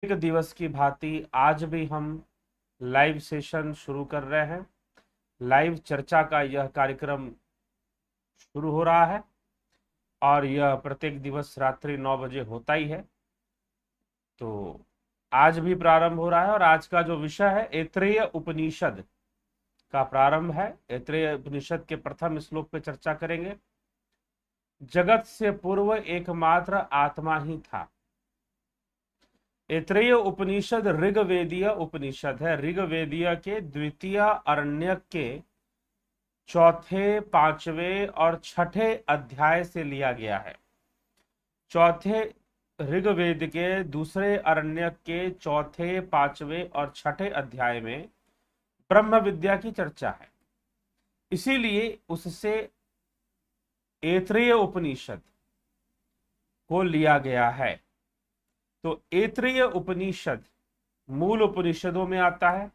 एक दिवस की भांति आज भी हम लाइव सेशन शुरू कर रहे हैं। लाइव चर्चा का यह कार्यक्रम शुरू हो रहा है और यह प्रत्येक दिवस रात्रि 9 बजे होता ही है। तो आज भी प्रारंभ हो रहा है और आज का जो विषय है ऐत्रेय उपनिषद का प्रारंभ है। ऐत्रेय उपनिषद के प्रथम श्लोक पे चर्चा करेंगे। जगत से पूर्व एकमात्र आत्मा ही था। ऐत्रेय उपनिषद ऋग्वेदीय उपनिषद है। ऋग्वेदीय के द्वितीय अरण्यक के चौथे, पांचवें और छठे अध्याय से लिया गया है। चौथे ऋग्वेद के दूसरे अरण्यक के चौथे, पांचवें और छठे अध्याय में ब्रह्म विद्या की चर्चा है, इसीलिए उससे ऐत्रेय उपनिषद को लिया गया है। तो ऐत्रेय उपनिषद मूल उपनिषदों में आता है।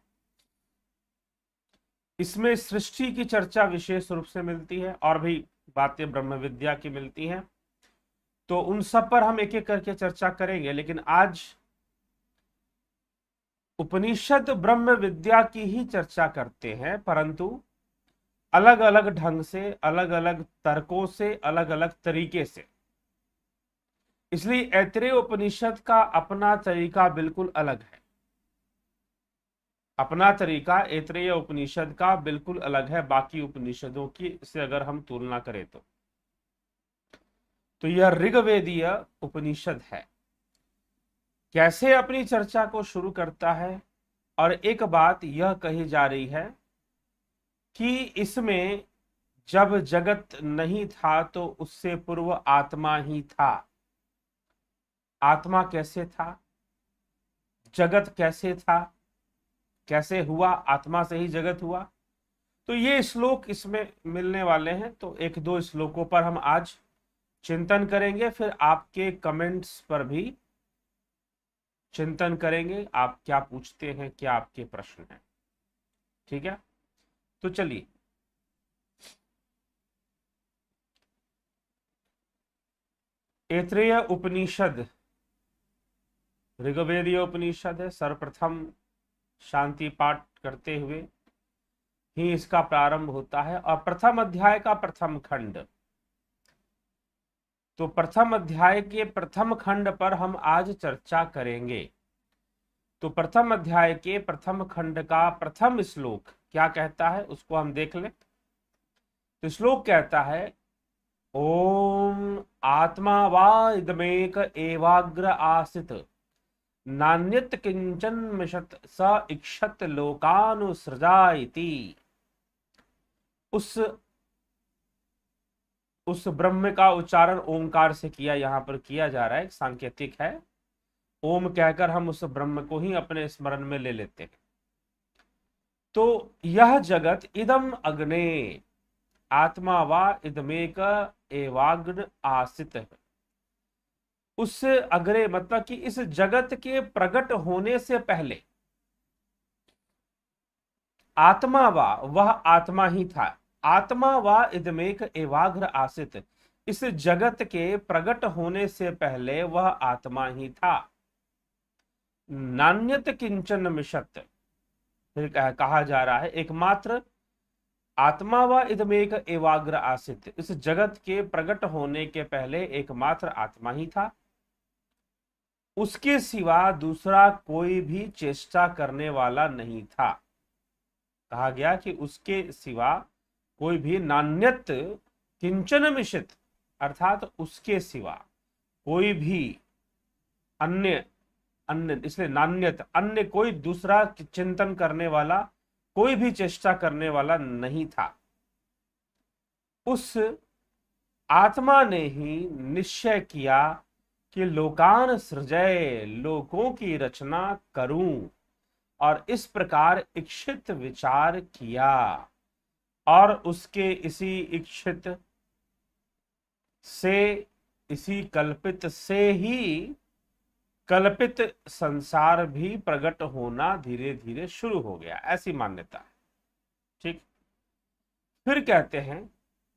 इसमें सृष्टि की चर्चा विशेष रूप से मिलती है और भी बातें ब्रह्म विद्या की मिलती हैं। तो उन सब पर हम एक एक करके चर्चा करेंगे, लेकिन आज उपनिषद ब्रह्म विद्या की ही चर्चा करते हैं, परंतु अलग अलग ढंग से, अलग अलग तर्कों से, अलग अलग तरीके से। इसलिए ऐत्रेय उपनिषद का अपना तरीका बिल्कुल अलग है। अपना तरीका ऐत्रेय उपनिषद का बिल्कुल अलग है बाकी उपनिषदों की से अगर हम तुलना करें तो यह ऋग्वेदीय उपनिषद है। कैसे अपनी चर्चा को शुरू करता है, और एक बात यह कही जा रही है कि इसमें जब जगत नहीं था तो उससे पूर्व आत्मा ही था। आत्मा कैसे था, जगत कैसे था, कैसे हुआ, आत्मा से ही जगत हुआ। तो ये श्लोक इसमें मिलने वाले हैं। तो एक दो श्लोकों पर हम आज चिंतन करेंगे, फिर आपके कमेंट्स पर भी चिंतन करेंगे। आप क्या पूछते हैं, क्या आपके प्रश्न हैं, ठीक है। तो चलिए, ऐत्रेय उपनिषद ऋग्वेदीय उपनिषद है। सर्वप्रथम शांति पाठ करते हुए ही इसका प्रारंभ होता है और प्रथम अध्याय का प्रथम खंड। तो प्रथम अध्याय के प्रथम खंड पर हम आज चर्चा करेंगे। तो प्रथम अध्याय के प्रथम खंड का प्रथम श्लोक क्या कहता है उसको हम देख लें। तो श्लोक कहता है, ओम आत्मा वा इदमेक एवाग्र आसित नान्यत किंचन मिषत स इक्षत लोकानुसृजा इति। उस ब्रह्म का उच्चारण ओंकार से किया, यहां पर किया जा रहा है, एक सांकेतिक है। ओम कहकर हम उस ब्रह्म को ही अपने स्मरण में ले लेते हैं। तो यह जगत इदम अग्ने आत्मा वा इदमेक एवाग्र आसित है। उस अग्रे मतलब कि इस जगत के प्रकट होने से पहले आत्मा वा वह आत्मा ही था। आत्मा वा इदमेक एवाग्र आसित, इस जगत के प्रकट होने से पहले वह आत्मा ही था। नान्यत किंचन मिषत, फिर कहा जा रहा है एकमात्र आत्मा व इदमेक एवाग्र आसित, इस जगत के प्रकट होने के पहले एकमात्र आत्मा ही था। उसके सिवा दूसरा कोई भी चेष्टा करने वाला नहीं था। कहा गया कि उसके सिवा कोई भी नान्यत किंचन मिषित, अर्थात उसके सिवा कोई भी अन्य इसलिए नान्यत अन्य कोई दूसरा चिंतन करने वाला, कोई भी चेष्टा करने वाला नहीं था। उस आत्मा ने ही निश्चय किया कि लोकान सृजय, लोकों की रचना करूं, और इस प्रकार इच्छित विचार किया और उसके इसी इच्छित से, इसी कल्पित से ही कल्पित संसार भी प्रकट होना धीरे धीरे शुरू हो गया, ऐसी मान्यता है। ठीक, फिर कहते हैं,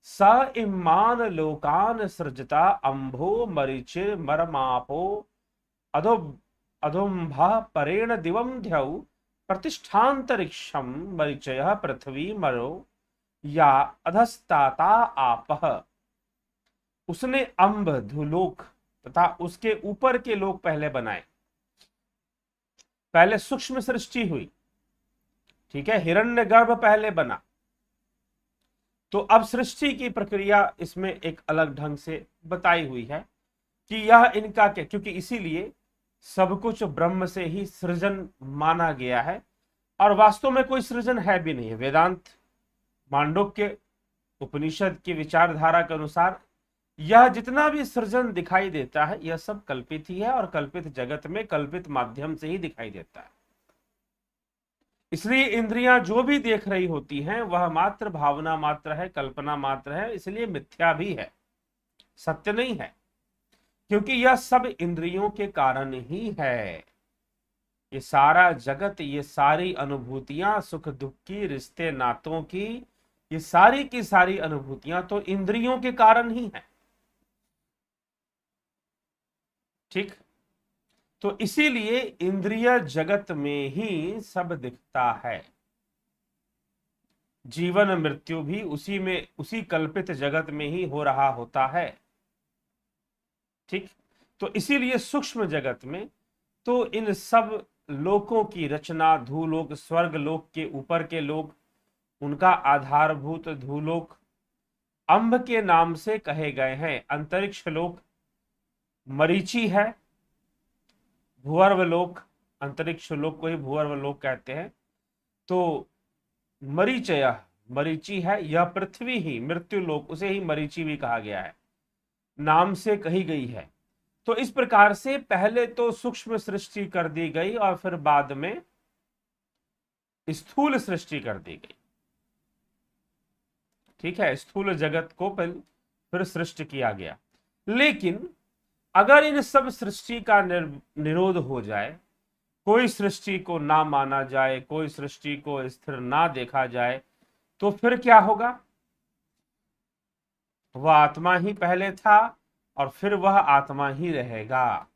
स इमान लोकान सृजता अंभो मरीचिर मरमापो अधो अधुम्भ परेण दिवम ध्यौ प्रतिष्ठांतरिक्षम परिचय पृथ्वी मरो या अधस्ताता आपह। उसने अंब धुलोक तथा उसके ऊपर के लोक पहले बनाए। पहले सूक्ष्म सृष्टि हुई, ठीक है, हिरण्यगर्भ पहले बना। तो अब सृष्टि की प्रक्रिया इसमें एक अलग ढंग से बताई हुई है कि यह इनका क्या, क्योंकि इसीलिए सब कुछ ब्रह्म से ही सृजन माना गया है और वास्तव में कोई सृजन है भी नहीं है। वेदांत मांडुक्य उपनिषद की विचारधारा के अनुसार यह जितना भी सृजन दिखाई देता है यह सब कल्पित ही है और कल्पित जगत में कल्पित माध्यम से ही दिखाई देता है। इसलिए इंद्रियां जो भी देख रही होती हैं वह मात्र भावना मात्र है, कल्पना मात्र है, इसलिए मिथ्या भी है, सत्य नहीं है, क्योंकि यह सब इंद्रियों के कारण ही है। ये सारा जगत, ये सारी अनुभूतियां, सुख दुख की, रिश्ते नातों की, ये सारी की सारी अनुभूतियां तो इंद्रियों के कारण ही है। ठीक, तो इसीलिए इंद्रिय जगत में ही सब दिखता है। जीवन मृत्यु भी उसी में, उसी कल्पित जगत में ही हो रहा होता है। ठीक, तो इसीलिए सूक्ष्म जगत में तो इन सब लोकों की रचना, धूलोक, स्वर्ग लोक के ऊपर के लोक, उनका आधारभूत धूलोक अंब के नाम से कहे गए हैं। अंतरिक्ष लोक मरीचि है, भूवर्व लोक, अंतरिक्ष लोक को ही भूवर्व लोक कहते हैं। तो मरीचय मरीचि है, यह पृथ्वी ही मृत्यु लोक, उसे ही मरीचि भी कहा गया है, नाम से कही गई है। तो इस प्रकार से पहले तो सूक्ष्म सृष्टि कर दी गई और फिर बाद में स्थूल सृष्टि कर दी गई। ठीक है, स्थूल जगत को फिर सृष्टि किया गया। लेकिन अगर इन सब सृष्टि का निरोध हो जाए, कोई सृष्टि को ना माना जाए, कोई सृष्टि को स्थिर ना देखा जाए, तो फिर क्या होगा? वह आत्मा ही पहले था और फिर वह आत्मा ही रहेगा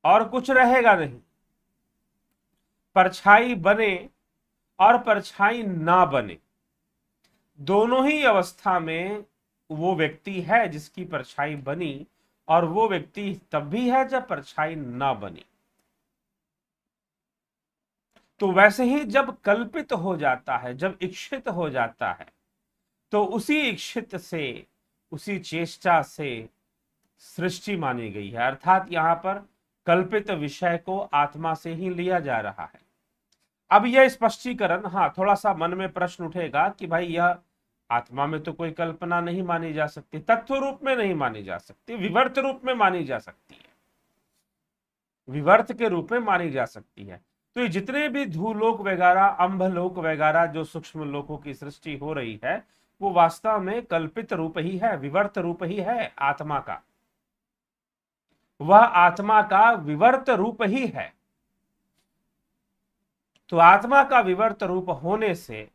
और कुछ रहेगा नहीं। परछाई बने और परछाई ना बने, दोनों ही अवस्था में वो व्यक्ति है जिसकी परछाई बनी, और वो व्यक्ति तब भी है जब परछाई ना बनी। तो वैसे ही जब कल्पित हो जाता है, जब इच्छित हो जाता है, तो उसी इच्छित से, उसी चेष्टा से सृष्टि मानी गई है। अर्थात यहां पर कल्पित विषय को आत्मा से ही लिया जा रहा है। अब यह स्पष्टीकरण, हाँ, थोड़ा सा मन में प्रश्न उठेगा कि भाई यह आत्मा में तो कोई कल्पना नहीं मानी जा सकती, तत्व रूप में नहीं मानी जा सकती, विवर्त रूप में मानी जा सकती है, विवर्त के रूप में मानी जा सकती है। तो ये जितने भी धूलोक वगैरह, अंबलोक वगैरह जो सूक्ष्म लोकों की सृष्टि हो रही है, वो वास्तव में कल्पित रूप ही है, विवर्त रूप ही है आत्मा का। वह आत्मा का विवर्त रूप ही है। तो आत्मा का विवर्त रूप होने से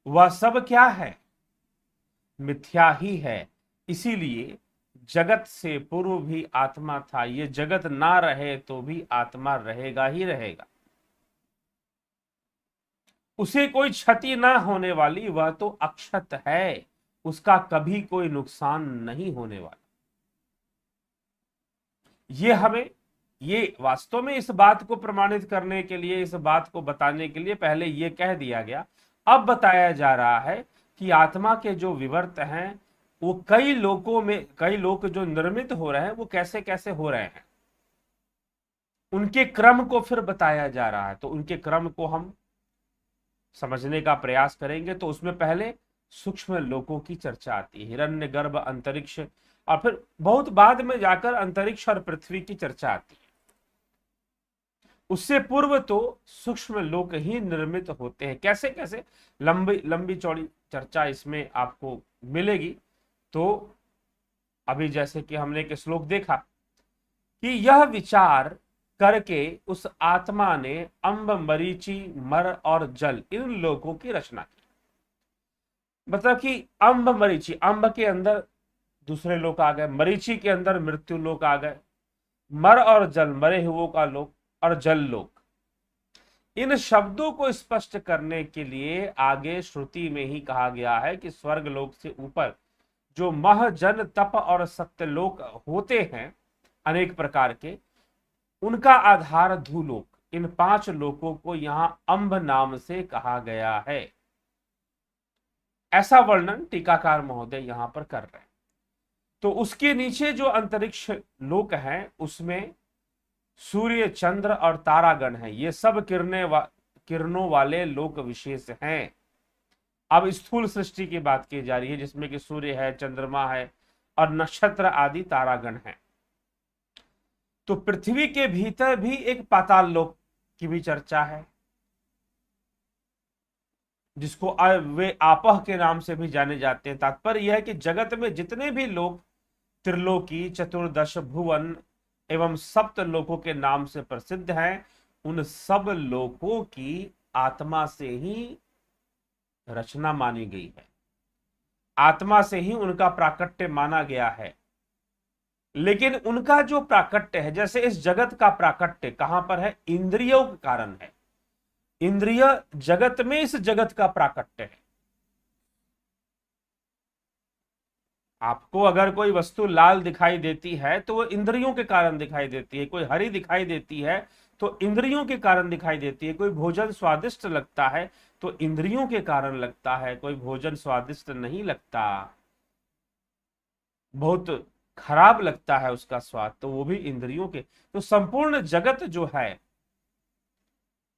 वह सब क्या है? मिथ्या ही है। इसीलिए जगत से पूर्व भी आत्मा था। ये जगत ना रहे तो भी आत्मा रहेगा ही रहेगा, उसे कोई क्षति ना होने वाली, वह तो अक्षत है, उसका कभी कोई नुकसान नहीं होने वाला। ये वास्तव में इस बात को प्रमाणित करने के लिए, इस बात को बताने के लिए पहले ये कह दिया गया। अब बताया जा रहा है कि आत्मा के जो विवर्त हैं वो कई लोकों में, कई लोक जो निर्मित हो रहे हैं वो कैसे कैसे हो रहे हैं, उनके क्रम को फिर बताया जा रहा है। तो उनके क्रम को हम समझने का प्रयास करेंगे। तो उसमें पहले सूक्ष्म लोकों की चर्चा आती है, हिरण्यगर्भ, अंतरिक्ष, और फिर बहुत बाद में जाकर अंतरिक्ष और पृथ्वी की चर्चा आती है। उससे पूर्व तो सूक्ष्म लोक ही निर्मित होते हैं। कैसे कैसे, लंबी लंबी चौड़ी चर्चा इसमें आपको मिलेगी। तो अभी जैसे कि हमने एक श्लोक देखा कि यह विचार करके उस आत्मा ने अंब, मरीचि, मर और जल, इन लोकों की रचना की। मतलब कि अंब, मरीचि, अंब के अंदर दूसरे लोक आ गए, मरीचि के अंदर मृत्यु लोक आ गए, मर और जल, मरे हुओं का लोक और जल लोक। इन शब्दों को स्पष्ट करने के लिए आगे श्रुति में ही कहा गया है कि स्वर्ग लोक से ऊपर जो मह, जन, तप और सत्यलोक होते हैं अनेक प्रकार के, उनका आधार धूलोक। इन 5 लोकों को यहां अंब नाम से कहा गया है। ऐसा वर्णन टीकाकार महोदय यहां पर कर रहे हैं। तो उसके नीचे जो अंतरिक्ष लोक है उसमें सूर्य, चंद्र और तारागण है। ये सब किरणों वाले लोक विशेष हैं। अब स्थूल सृष्टि की बात की जा रही है जिसमें कि सूर्य है, चंद्रमा है और नक्षत्र आदि तारागण है। तो पृथ्वी के भीतर भी एक पाताल लोक की भी चर्चा है, जिसको वे आपह के नाम से भी जाने जाते हैं। तात्पर्य यह है कि जगत में जितने भी लोक त्रिलोकी, चतुर्दश भुवन एवं सप्त लोकों के नाम से प्रसिद्ध हैं, उन सब लोकों की आत्मा से ही रचना मानी गई है, आत्मा से ही उनका प्राकट्य माना गया है। लेकिन उनका जो प्राकट्य है, जैसे इस जगत का प्राकट्य कहां पर है? इंद्रियों के कारण है। इंद्रिय जगत में इस जगत का प्राकट्य है। आपको अगर कोई वस्तु लाल दिखाई देती है तो वो इंद्रियों के कारण दिखाई देती है, कोई हरी दिखाई देती है तो इंद्रियों के कारण दिखाई देती है, कोई भोजन स्वादिष्ट लगता है तो इंद्रियों के कारण लगता है, कोई भोजन स्वादिष्ट नहीं लगता, बहुत खराब लगता है उसका स्वाद, तो वो भी इंद्रियों के। तो संपूर्ण जगत जो है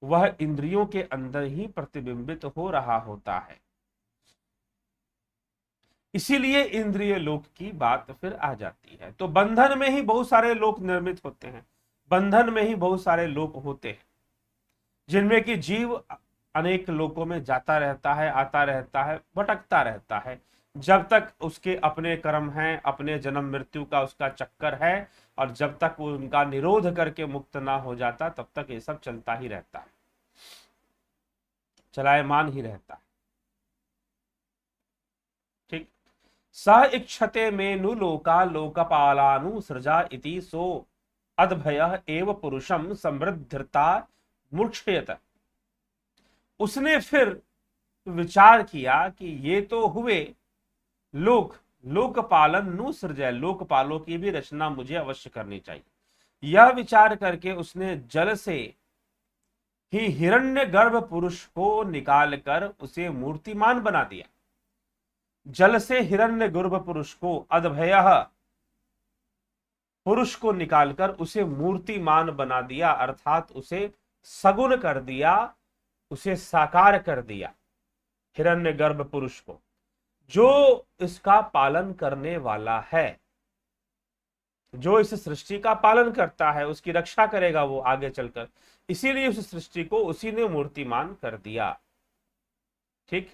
वह इंद्रियों के अंदर ही प्रतिबिंबित हो रहा होता है। इसीलिए इंद्रिय लोक की बात फिर आ जाती है। तो बंधन में ही बहुत सारे लोक निर्मित होते हैं, बंधन में ही बहुत सारे लोक होते हैं, जिनमें कि जीव अनेक लोकों में जाता रहता है, आता रहता है, भटकता रहता है, जब तक उसके अपने कर्म हैं, अपने जन्म मृत्यु का उसका चक्कर है, और जब तक वो उनका निरोध करके मुक्त ना हो जाता तब तक ये सब चलता ही रहता है, चलायमान ही रहता है। ठीक। स इक्षते मेनु लोका लोकपालानु सृजा इति सो अद्भय एव पुरुषम समृद्धता मूर्छयत। उसने फिर विचार किया कि ये तो हुए लोक, लोकपालन नु सृजय, लोकपालों की भी रचना मुझे अवश्य करनी चाहिए। यह विचार करके उसने जल से ही हिरण्यगर्भ पुरुष को निकालकर उसे मूर्तिमान बना दिया। जल से हिरण्यगर्भ पुरुष को, अद्भय पुरुष को निकालकर उसे मूर्तिमान बना दिया, अर्थात उसे सगुण कर दिया, उसे साकार कर दिया। हिरण्यगर्भ पुरुष को, जो इसका पालन करने वाला है, जो इस सृष्टि का पालन करता है, उसकी रक्षा करेगा वो आगे चलकर, इसीलिए उस सृष्टि को उसी ने मूर्तिमान कर दिया। ठीक।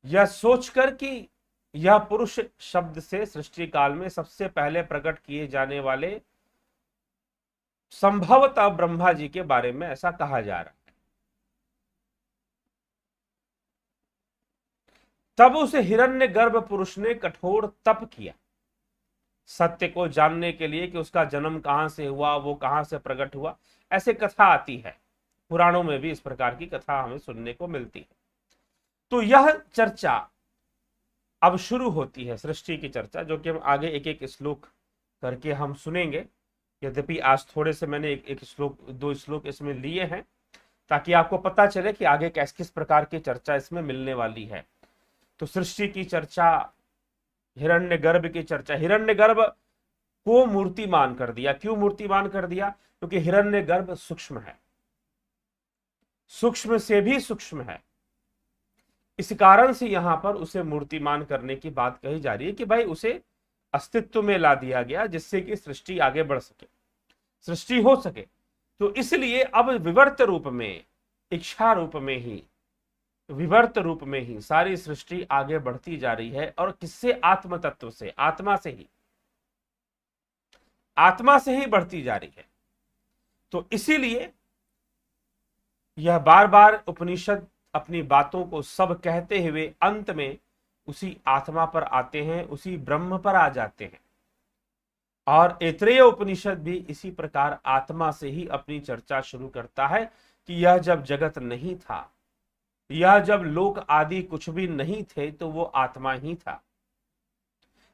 यह सोचकर कि यह पुरुष शब्द से सृष्टि काल में सबसे पहले प्रकट किए जाने वाले संभवतः ब्रह्मा जी के बारे में ऐसा कहा जा रहा है। तब उस हिरण्यगर्भ पुरुष ने कठोर तप किया सत्य को जानने के लिए कि उसका जन्म कहां से हुआ, वो कहां से प्रकट हुआ। ऐसे कथा आती है, पुराणों में भी इस प्रकार की कथा हमें सुनने को मिलती है। तो यह चर्चा अब शुरू होती है, सृष्टि की चर्चा, जो कि हम आगे एक एक श्लोक करके हम सुनेंगे। यद्यपि आज थोड़े से मैंने एक श्लोक, 2 श्लोक इसमें लिए हैं ताकि आपको पता चले कि आगे किस प्रकार की चर्चा इसमें मिलने वाली है। तो सृष्टि की चर्चा, हिरण्यगर्भ की चर्चा। हिरण्यगर्भ को मूर्तिमान कर दिया। क्यों मूर्तिमान कर दिया? क्योंकि हिरण्यगर्भ सूक्ष्म है, सूक्ष्म से भी सूक्ष्म है। इस कारण से यहां पर उसे मूर्तिमान करने की बात कही जा रही है कि भाई उसे अस्तित्व में ला दिया गया, जिससे कि सृष्टि आगे बढ़ सके, सृष्टि हो सके। तो इसलिए अब विवर्त रूप में, इच्छा रूप में ही, विवर्त रूप में ही सारी सृष्टि आगे बढ़ती जा रही है। और किससे? आत्म तत्व से, आत्मा से ही, आत्मा से ही बढ़ती जा रही है। तो इसीलिए यह बार बार उपनिषद अपनी बातों को सब कहते हुए अंत में उसी आत्मा पर आते हैं, उसी ब्रह्म पर आ जाते हैं। और ऐतरेय उपनिषद भी इसी प्रकार आत्मा से ही अपनी चर्चा शुरू करता है कि यह जब जगत नहीं था, यह जब लोक आदि कुछ भी नहीं थे, तो वो आत्मा ही था।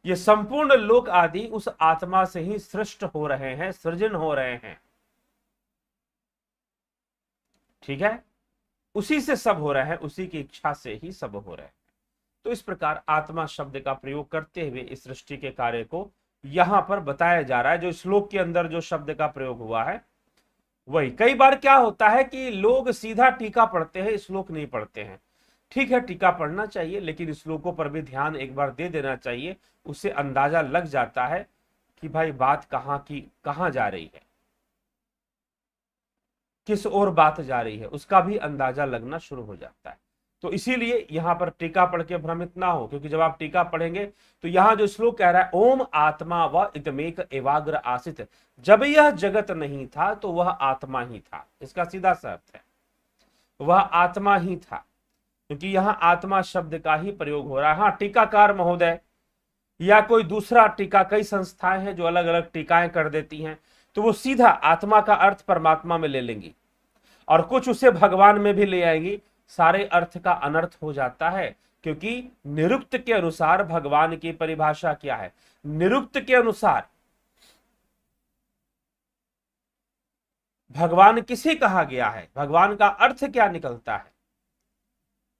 ये संपूर्ण लोक आदि उस आत्मा से ही सृष्ट हो रहे हैं, सृजन हो रहे हैं। ठीक है, उसी से सब हो रहा है, उसी की इच्छा से ही सब हो रहे हैं। तो इस प्रकार आत्मा शब्द का प्रयोग करते हुए इस सृष्टि के कार्य को यहां पर बताया जा रहा है। जो श्लोक के अंदर जो शब्द का प्रयोग हुआ है वही। कई बार क्या होता है कि लोग सीधा टीका पढ़ते हैं, श्लोक नहीं पढ़ते हैं। ठीक है, टीका पढ़ना चाहिए, लेकिन श्लोकों पर भी ध्यान एक बार दे देना चाहिए। उससे अंदाजा लग जाता है कि भाई बात कहां जा रही है, किस ओर बात जा रही है, उसका भी अंदाजा लगना शुरू हो जाता है। तो इसीलिए यहां पर टीका पढ़ के भ्रमित ना हो, क्योंकि जब आप टीका पढ़ेंगे तो यहां जो श्लोक कह रहा है ओम आत्मा व इदमेक एवाग्र आसित, जब यह जगत नहीं था तो वह आत्मा ही था। इसका सीधा सा अर्थ है वह आत्मा ही था, क्योंकि यहां आत्मा शब्द का ही प्रयोग हो रहा है। हाँ, टीकाकार महोदय या कोई दूसरा टीका, कई संस्थाएं हैं जो अलग अलग टीकाएं कर देती हैं, तो वो सीधा आत्मा का अर्थ परमात्मा में ले लेंगी और कुछ उसे भगवान में भी ले आएंगी। सारे अर्थ का अनर्थ हो जाता है, क्योंकि निरुक्त के अनुसार भगवान की परिभाषा क्या है। निरुक्त के अनुसार भगवान किसे कहा गया है, भगवान का अर्थ क्या निकलता है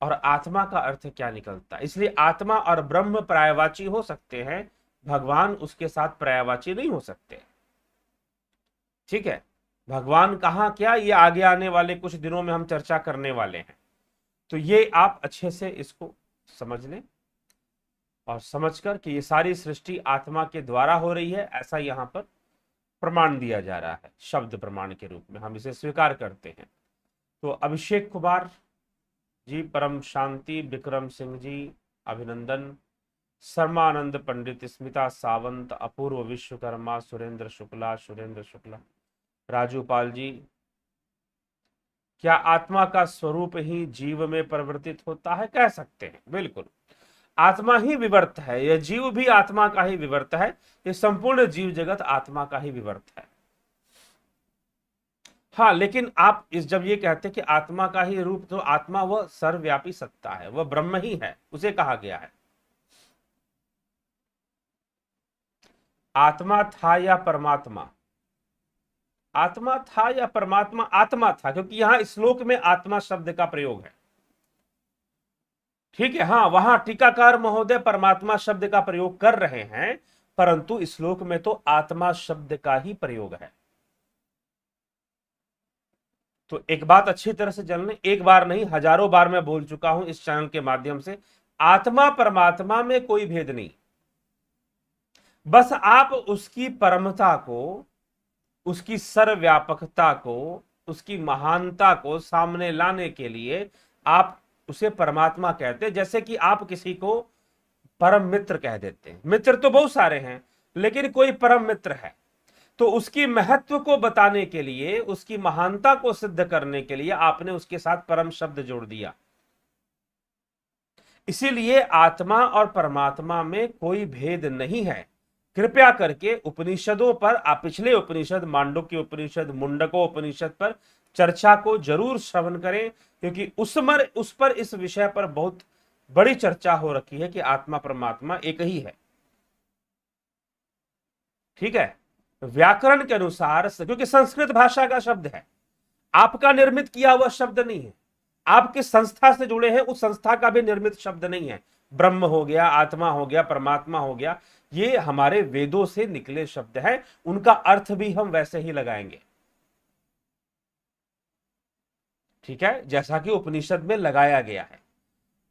और आत्मा का अर्थ क्या निकलता है। इसलिए आत्मा और ब्रह्म पर्यायवाची हो सकते हैं, भगवान उसके साथ पर्यायवाची नहीं हो सकते। ठीक है, भगवान कहां क्या, ये आगे आने वाले कुछ दिनों में हम चर्चा करने वाले हैं। तो ये आप अच्छे से इसको समझ लें और समझकर कि ये सारी सृष्टि आत्मा के द्वारा हो रही है, ऐसा यहां पर प्रमाण दिया जा रहा है, शब्द प्रमाण के रूप में हम इसे स्वीकार करते हैं। तो अभिषेक कुमार जी, परम शांति, विक्रम सिंह जी अभिनंदन, शर्मानंद पंडित, स्मिता सावंत, अपूर्व विश्वकर्मा, सुरेंद्र शुक्ला, राजूपाल जी, क्या आत्मा का स्वरूप ही जीव में परिवर्तित होता है? कह सकते हैं, बिल्कुल। आत्मा ही विवर्त है, यह जीव भी आत्मा का ही विवर्त है, ये संपूर्ण जीव जगत आत्मा का ही विवर्त है। हाँ, लेकिन आप जब ये कहते हैं कि आत्मा का ही रूप, तो आत्मा वह सर्वव्यापी सत्ता है, वह ब्रह्म ही है, उसे कहा गया है। आत्मा था या परमात्मा? आत्मा था या परमात्मा? आत्मा था, क्योंकि यहां श्लोक में आत्मा शब्द का प्रयोग है। ठीक है, हाँ, वहां टीकाकार महोदय परमात्मा शब्द का प्रयोग कर रहे हैं, परंतु श्लोक में तो आत्मा शब्द का ही प्रयोग है। तो एक बात अच्छी तरह से जान लें, एक बार नहीं हजारों बार मैं बोल चुका हूं इस चैनल के माध्यम से, आत्मा परमात्मा में कोई भेद नहीं। बस आप उसकी परमता को, उसकी सर्वव्यापकता को, उसकी महानता को सामने लाने के लिए आप उसे परमात्मा कहते हैं। जैसे कि आप किसी को परम मित्र कह देते हैं। मित्र तो बहुत सारे हैं, लेकिन कोई परम मित्र है, तो उसकी महत्व को बताने के लिए, उसकी महानता को सिद्ध करने के लिए आपने उसके साथ परम शब्द जोड़ दिया। इसीलिए आत्मा और परमात्मा में कोई भेद नहीं है। कृपया करके उपनिषदों पर, आप पिछले उपनिषद मांडुक्य उपनिषद, मुंडको उपनिषद पर चर्चा को जरूर श्रवण करें, क्योंकि उस पर इस विषय पर बहुत बड़ी चर्चा हो रखी है कि आत्मा परमात्मा एक ही है। ठीक है, व्याकरण के अनुसार, क्योंकि संस्कृत भाषा का शब्द है, आपका निर्मित किया हुआ शब्द नहीं है, आप किस संस्था से जुड़े हैं उस संस्था का भी निर्मित शब्द नहीं है। ब्रह्म हो गया, आत्मा हो गया, परमात्मा हो गया, ये हमारे वेदों से निकले शब्द हैं, उनका अर्थ भी हम वैसे ही लगाएंगे। ठीक है, जैसा कि उपनिषद में लगाया गया है।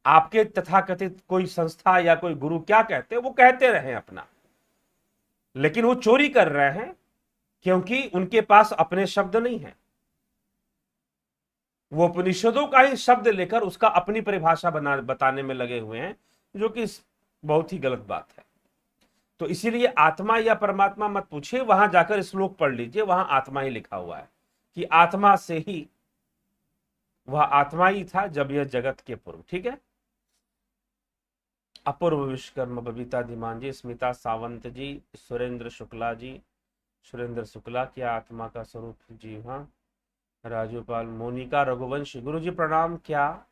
आपके तथाकथित कोई संस्था या कोई गुरु क्या कहते हैं, वो कहते रहे अपना, लेकिन वो चोरी कर रहे हैं, क्योंकि उनके पास अपने शब्द नहीं है। वो उपनिषदों का ही शब्द लेकर उसका अपनी परिभाषा बताने में लगे हुए हैं, जो कि बहुत ही गलत बात है। तो इसीलिए आत्मा या परमात्मा मत पूछिए, वहां जाकर श्लोक पढ़ लीजिए, वहां आत्मा ही लिखा हुआ है कि आत्मा से ही, वह आत्मा ही था जब यह जगत के पूर्व। ठीक है, अपूर्व विश्वकर्मा, बबीता धीमान जी, स्मिता सावंत जी, सुरेंद्र शुक्ला जी, सुरेंद्र शुक्ला क्या आत्मा का स्वरूप? जी हाँ। राजूपाल, मोनिका रघुवंशी, गुरु जी प्रणाम। क्या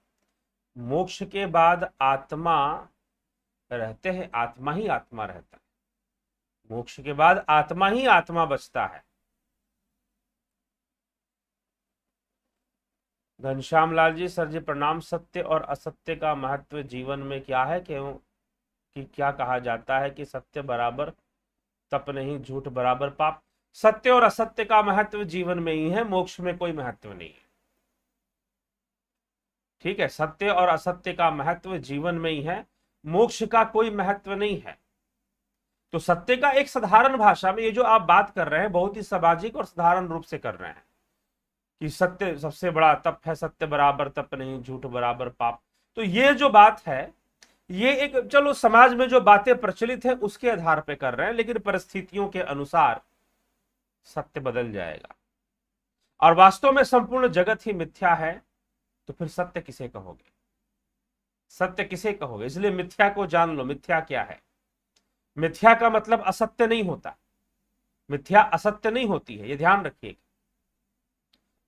मोक्ष के बाद आत्मा रहते हैं? आत्मा ही आत्मा रहता है, मोक्ष के बाद आत्मा ही आत्मा बचता है। घनश्याम लाल जी, सर जी प्रणाम। सत्य और असत्य का महत्व जीवन में क्या है? क्यों कि क्या कहा जाता है कि सत्य बराबर तप नहीं, झूठ बराबर पाप? सत्य और असत्य का महत्व जीवन में ही है, मोक्ष में कोई महत्व नहीं है। ठीक है, सत्य और असत्य का महत्व जीवन में ही है, मोक्ष का कोई महत्व नहीं है। तो सत्य का एक साधारण भाषा में ये जो आप बात कर रहे हैं बहुत ही सामाजिक और साधारण रूप से कर रहे हैं कि सत्य सबसे बड़ा तप है, सत्य बराबर तप नहीं, झूठ बराबर पाप। तो ये जो बात है ये एक, चलो समाज में जो बातें प्रचलित है उसके आधार पे कर रहे हैं, लेकिन परिस्थितियों के अनुसार सत्य बदल जाएगा और वास्तव में संपूर्ण जगत ही मिथ्या है। तो फिर सत्य किसे कहोगे? सत्य किसे कहोगे? इसलिए मिथ्या को जान लो। मिथ्या क्या है? मिथ्या का मतलब असत्य नहीं होता, मिथ्या असत्य नहीं होती है, ये ध्यान रखिएगा।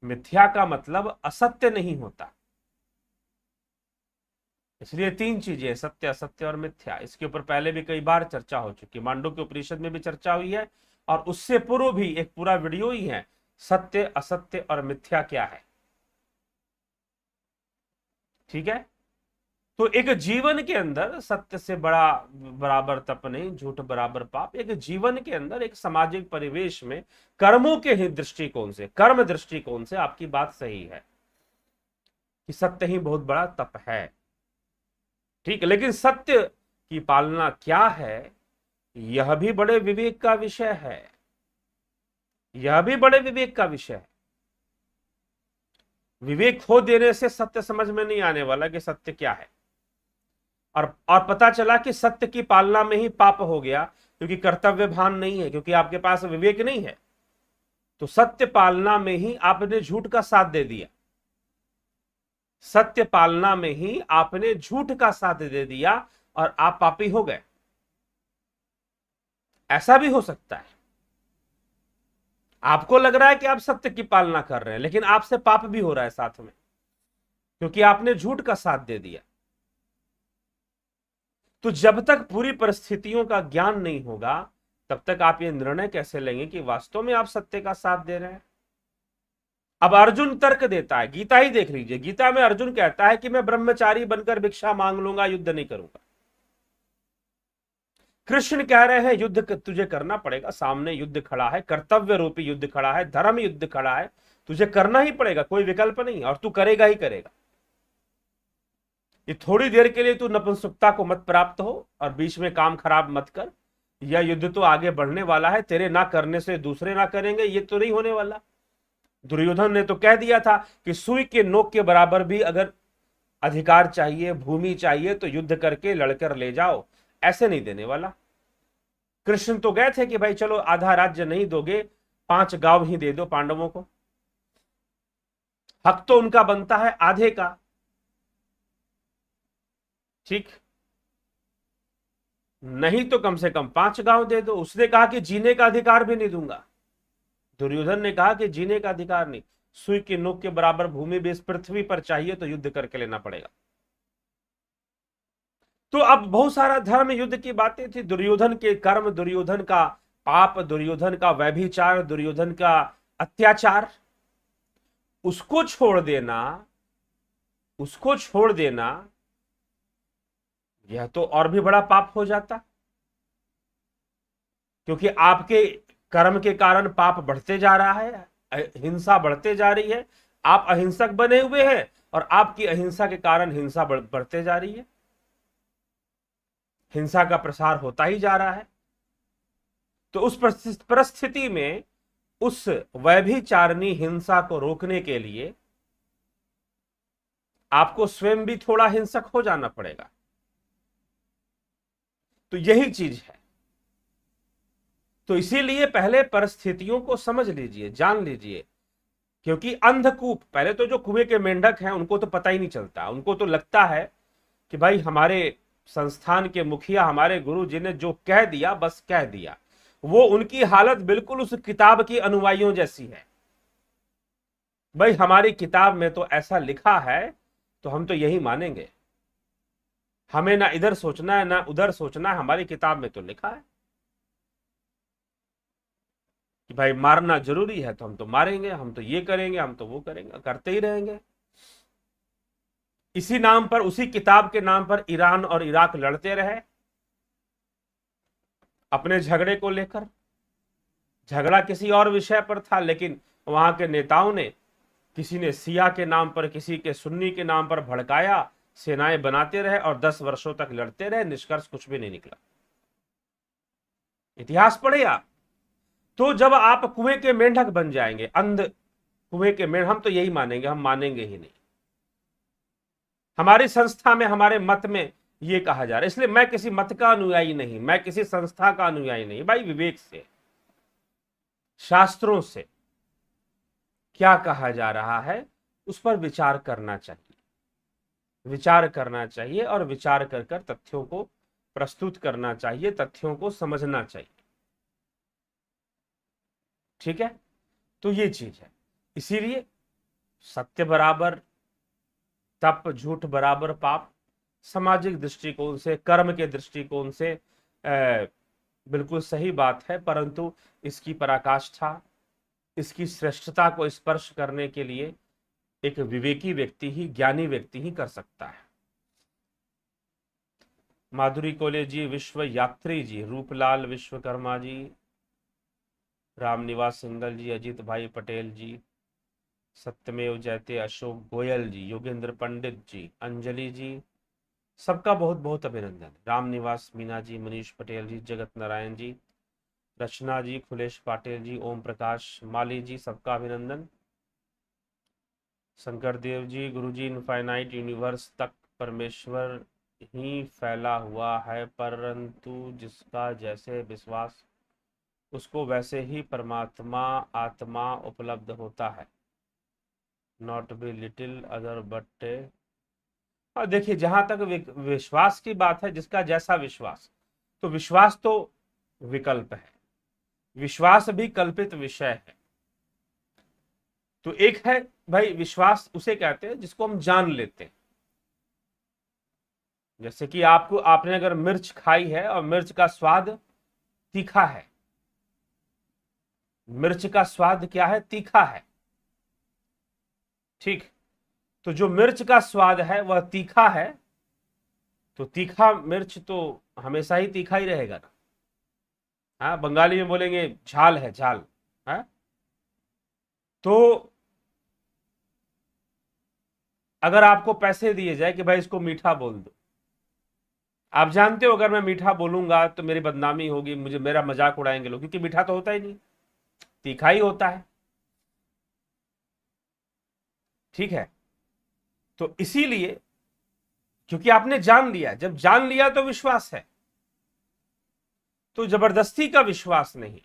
मिथ्या का मतलब असत्य नहीं होता। इसलिए तीन चीजें, सत्य, असत्य और मिथ्या। इसके ऊपर पहले भी कई बार चर्चा हो चुकी है, मांडुक्य उपनिषद में भी चर्चा हुई है और उससे पूर्व भी एक पूरा वीडियो ही है, सत्य, असत्य और मिथ्या क्या है। ठीक है, तो एक जीवन के अंदर सत्य से बड़ा बराबर तप नहीं, झूठ बराबर पाप। एक जीवन के अंदर एक सामाजिक परिवेश में कर्मों के ही दृष्टिकोण से, कर्म दृष्टिकोण से आपकी बात सही है कि सत्य ही बहुत बड़ा तप है। ठीक है, लेकिन सत्य की पालना क्या है यह भी बड़े विवेक का विषय है, यह भी बड़े विवेक का विषय है। विवेक खो देने से सत्य समझ में नहीं आने वाला कि सत्य क्या है। और पता चला कि सत्य की पालना में ही पाप हो गया, क्योंकि कर्तव्य भान नहीं है, क्योंकि आपके पास विवेक नहीं है। तो सत्य पालना में ही आपने झूठ का साथ दे दिया, सत्य पालना में ही आपने झूठ का साथ दे दिया और आप पापी हो गए। ऐसा भी हो सकता है, आपको लग रहा है कि आप सत्य की पालना कर रहे हैं, लेकिन आपसे पाप भी हो रहा है साथ में, क्योंकि आपने झूठ का साथ दे दिया। तो जब तक पूरी परिस्थितियों का ज्ञान नहीं होगा तब तक आप ये निर्णय कैसे लेंगे कि वास्तव में आप सत्य का साथ दे रहे हैं? अब अर्जुन तर्क देता है, गीता ही देख लीजिए, गीता में अर्जुन कहता है कि मैं ब्रह्मचारी बनकर भिक्षा मांग लूंगा, युद्ध नहीं करूंगा। कृष्ण कह रहे हैं युद्ध तुझे करना पड़ेगा, सामने युद्ध खड़ा है, कर्तव्य रूपी युद्ध खड़ा है, धर्म युद्ध खड़ा है, तुझे करना ही पड़ेगा, कोई विकल्प नहीं, और तू करेगा ही करेगा। ये थोड़ी देर के लिए तू नपुंसकता को मत प्राप्त हो और बीच में काम खराब मत कर, यह युद्ध तो आगे बढ़ने वाला है, तेरे ना करने से दूसरे ना करेंगे, ये तो नहीं होने वाला। दुर्योधन ने तो कह दिया था कि सुई के नोक के बराबर भी अगर अधिकार चाहिए, भूमि चाहिए तो युद्ध करके लड़कर ले जाओ, ऐसे नहीं देने वाला। कृष्ण तो गए थे कि भाई चलो आधा राज्य नहीं दोगे, 5 गांव ही दे दो पांडवों को, हक तो उनका बनता है आधे का। ठीक, नहीं तो कम से कम 5 गांव दे दो। उसने कहा कि जीने का अधिकार भी नहीं दूंगा, दुर्योधन ने कहा कि जीने का अधिकार नहीं, सुई की नोक के बराबर भूमि भी इस पृथ्वी पर चाहिए तो युद्ध करके लेना पड़ेगा। तो अब बहुत सारा धर्म युद्ध की बातें थी, दुर्योधन के कर्म, दुर्योधन का पाप, दुर्योधन का व्यभिचार, दुर्योधन का अत्याचार, उसको छोड़ देना, उसको छोड़ देना यह तो और भी बड़ा पाप हो जाता, क्योंकि आपके कर्म के कारण पाप बढ़ते जा रहा है, हिंसा बढ़ते जा रही है, आप अहिंसक बने हुए हैं और आपकी अहिंसा के कारण हिंसा बढ़ते जा रही है, हिंसा का प्रसार होता ही जा रहा है। तो उस परिस्थिति में उस व्यभिचारिणी हिंसा को रोकने के लिए आपको स्वयं भी थोड़ा हिंसक हो जाना पड़ेगा। तो यही चीज है। तो इसीलिए पहले परिस्थितियों को समझ लीजिए, जान लीजिए, क्योंकि अंधकूप, पहले तो जो कुएं के मेंढक हैं उनको तो पता ही नहीं चलता, उनको तो लगता है कि भाई हमारे संस्थान के मुखिया हमारे गुरु जी ने जो कह दिया बस कह दिया, वो उनकी हालत बिल्कुल उस किताब की अनुयायियों जैसी है। भाई हमारी किताब में तो ऐसा लिखा है तो हम तो यही मानेंगे, हमें ना इधर सोचना है ना उधर सोचना है, हमारी किताब में तो लिखा है कि भाई मारना जरूरी है तो हम तो मारेंगे, हम तो ये करेंगे, हम तो वो करेंगे, करते ही रहेंगे। इसी नाम पर, उसी किताब के नाम पर ईरान और इराक लड़ते रहे अपने झगड़े को लेकर। झगड़ा किसी और विषय पर था, लेकिन वहां के नेताओं ने, किसी ने सिया के नाम पर, किसी के सुन्नी के नाम पर भड़काया, सेनाएं बनाते रहे और 10 वर्षों तक लड़ते रहे, निष्कर्ष कुछ भी नहीं निकला। इतिहास पढ़े आप तो जब आप कुएं के मेंढक बन जाएंगे, अंध कुएं के मेंढक, हम तो यही मानेंगे, हम मानेंगे ही नहीं। हमारी संस्था में, हमारे मत में ये कहा जा रहा है, इसलिए मैं किसी मत का अनुयायी नहीं, मैं किसी संस्था का अनुयायी नहीं। भाई विवेक से, शास्त्रों से क्या कहा जा रहा है उस पर विचार करना चाहिए, विचार करना चाहिए और विचार कर कर तथ्यों को प्रस्तुत करना चाहिए, तथ्यों को समझना चाहिए। ठीक है, तो ये चीज है। इसीलिए सत्य बराबर तप, झूठ बराबर पाप, सामाजिक दृष्टिकोण से, कर्म के दृष्टिकोण से बिल्कुल सही बात है, परंतु इसकी पराकाष्ठा, इसकी श्रेष्ठता को स्पर्श करने के लिए एक विवेकी व्यक्ति ही, ज्ञानी व्यक्ति ही कर सकता है। माधुरी कोले जी, विश्व यात्री जी, रूपलाल विश्वकर्मा जी, रामनिवास सिंगल जी, अजीत भाई पटेल जी, सत्यमेव जयते अशोक गोयल जी, योगेंद्र पंडित जी, अंजलि जी, सबका बहुत बहुत अभिनंदन। रामनिवास मीना जी, मनीष पटेल जी, जगत नारायण जी, रचना जी, खुलेश पाटिल जी, ओम प्रकाश माली जी, सबका अभिनंदन। शंकर देव जी, गुरुजी, इनफाइनाइट यूनिवर्स तक परमेश्वर ही फैला हुआ है, परंतु जिसका जैसे विश्वास उसको वैसे ही परमात्मा आत्मा उपलब्ध होता है। Not be little other but. और देखिए, जहां तक विश्वास की बात है, जिसका जैसा विश्वास, तो विश्वास तो विकल्प है, विश्वास भी कल्पित विषय है। तो एक है भाई विश्वास, उसे कहते हैं जिसको हम जान लेते हैं। जैसे कि आपने अगर मिर्च खाई है और मिर्च का स्वाद तीखा है, मिर्च का स्वाद क्या है? तीखा है। ठीक, तो जो मिर्च का स्वाद है वह तीखा है, तो तीखा मिर्च तो हमेशा ही तीखा ही रहेगा ना। हाँ, बंगाली में बोलेंगे झाल है, झाल है। तो अगर आपको पैसे दिए जाए कि भाई इसको मीठा बोल दो, आप जानते हो अगर मैं मीठा बोलूंगा तो मेरी बदनामी होगी, मुझे मेरा मजाक उड़ाएंगे लोग, क्योंकि मीठा तो होता ही नहीं, तीखा ही होता है। ठीक है, तो इसीलिए, क्योंकि आपने जान लिया, जब जान लिया तो विश्वास है। तो जबरदस्ती का विश्वास नहीं,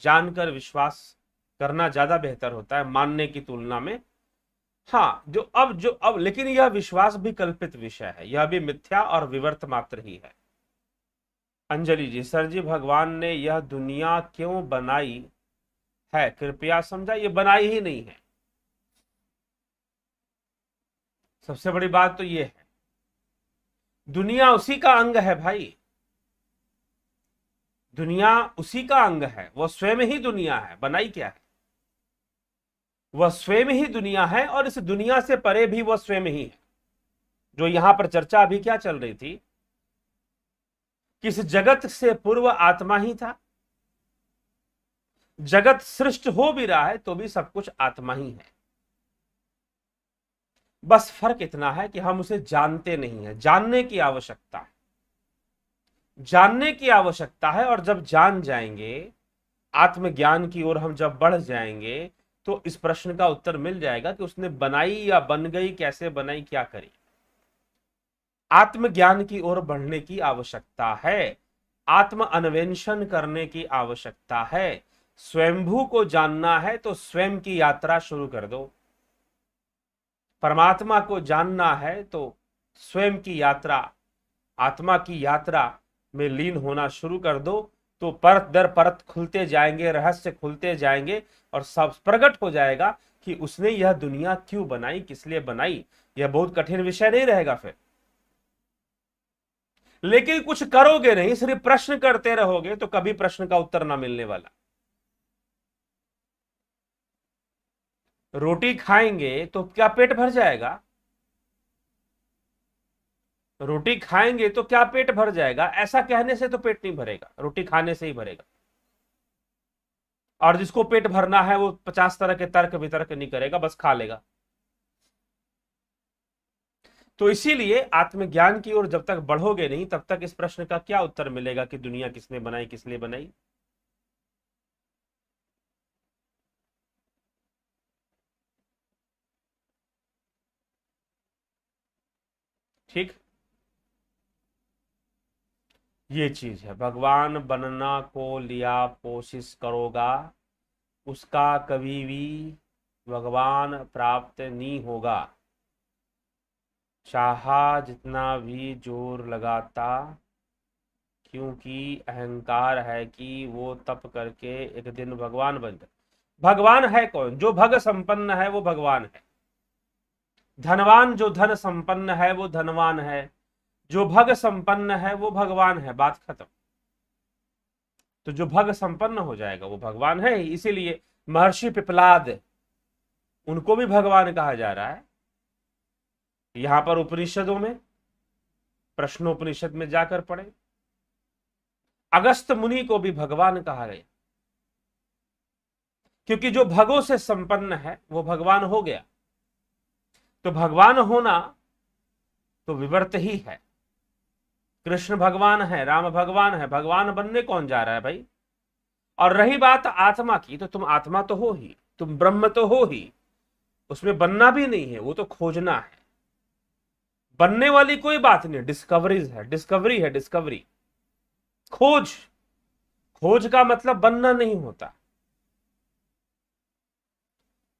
जानकर विश्वास करना ज्यादा बेहतर होता है मानने की तुलना में। हाँ, जो अब लेकिन यह विश्वास भी कल्पित विषय है, यह भी मिथ्या और विवर्त मात्र ही है। अंजलि जी, सर जी भगवान ने यह दुनिया क्यों बनाई है कृपया समझा। ये बनाई ही नहीं है, सबसे बड़ी बात तो ये है। दुनिया उसी का अंग है भाई, दुनिया उसी का अंग है, वह स्वयं ही दुनिया है, बनाई क्या है? वह स्वयं ही दुनिया है और इस दुनिया से परे भी वह स्वयं ही है। जो यहां पर चर्चा अभी क्या चल रही थी, किस जगत से पूर्व आत्मा ही था, जगत सृष्ट हो भी रहा है तो भी सब कुछ आत्मा ही है। बस फर्क इतना है कि हम उसे जानते नहीं है, जानने की आवश्यकता है, जानने की आवश्यकता है। और जब जान जाएंगे, आत्मज्ञान की ओर हम जब बढ़ जाएंगे, तो इस प्रश्न का उत्तर मिल जाएगा कि उसने बनाई या बन गई, कैसे बनाई, क्या करी। आत्मज्ञान की ओर बढ़ने की आवश्यकता है, आत्म अन्वेषण करने की आवश्यकता है। स्वयंभू को जानना है तो स्वयं की यात्रा शुरू कर दो, परमात्मा को जानना है तो स्वयं की यात्रा आत्मा की यात्रा में लीन होना शुरू कर दो तो परत दर परत खुलते जाएंगे, रहस्य खुलते जाएंगे और सब प्रकट हो जाएगा कि उसने यह दुनिया क्यों बनाई, किस लिए बनाई। यह बहुत कठिन विषय नहीं रहेगा फिर। लेकिन कुछ करोगे नहीं, सिर्फ प्रश्न करते रहोगे तो कभी प्रश्न का उत्तर ना मिलने वाला। रोटी खाएंगे तो क्या पेट भर जाएगा? रोटी खाएंगे तो क्या पेट भर जाएगा, ऐसा कहने से तो पेट नहीं भरेगा, रोटी खाने से ही भरेगा। और जिसको पेट भरना है वो 50 तरह के तर्क वितर्क नहीं करेगा, बस खा लेगा। तो इसीलिए आत्मज्ञान की ओर जब तक बढ़ोगे नहीं तब तक इस प्रश्न का क्या उत्तर मिलेगा कि दुनिया किसने बनाई, किस लिए बनाई। ठीक, ये चीज है। भगवान बनना को लिया कोशिश करोगा, उसका कभी भी भगवान प्राप्त नहीं होगा, चाहा जितना भी जोर लगाता। क्योंकि अहंकार है कि वो तप करके एक दिन भगवान बन जाए। भगवान है कौन? जो भग संपन्न है वो भगवान है। धनवान जो धन संपन्न है वो धनवान है, जो भग संपन्न है वो भगवान है, बात खत्म। तो जो भग संपन्न हो जाएगा वो भगवान है। इसीलिए महर्षि पिपलाद, उनको भी भगवान कहा जा रहा है। यहां पर उपनिषदों में, प्रश्नोपनिषद में जाकर पढ़े, अगस्त मुनि को भी भगवान कहा गया, क्योंकि जो भगों से संपन्न है वो भगवान हो गया। तो भगवान होना तो विवर्त ही है। कृष्ण भगवान है, राम भगवान है, भगवान बनने कौन जा रहा है भाई? और रही बात आत्मा की, तो तुम आत्मा तो हो ही, तुम ब्रह्म तो हो ही, उसमें बनना भी नहीं है, वो तो खोजना है। बनने वाली कोई बात नहीं, डिस्कवरीज है, डिस्कवरी है, डिस्कवरी, खोज। खोज का मतलब बनना नहीं होता।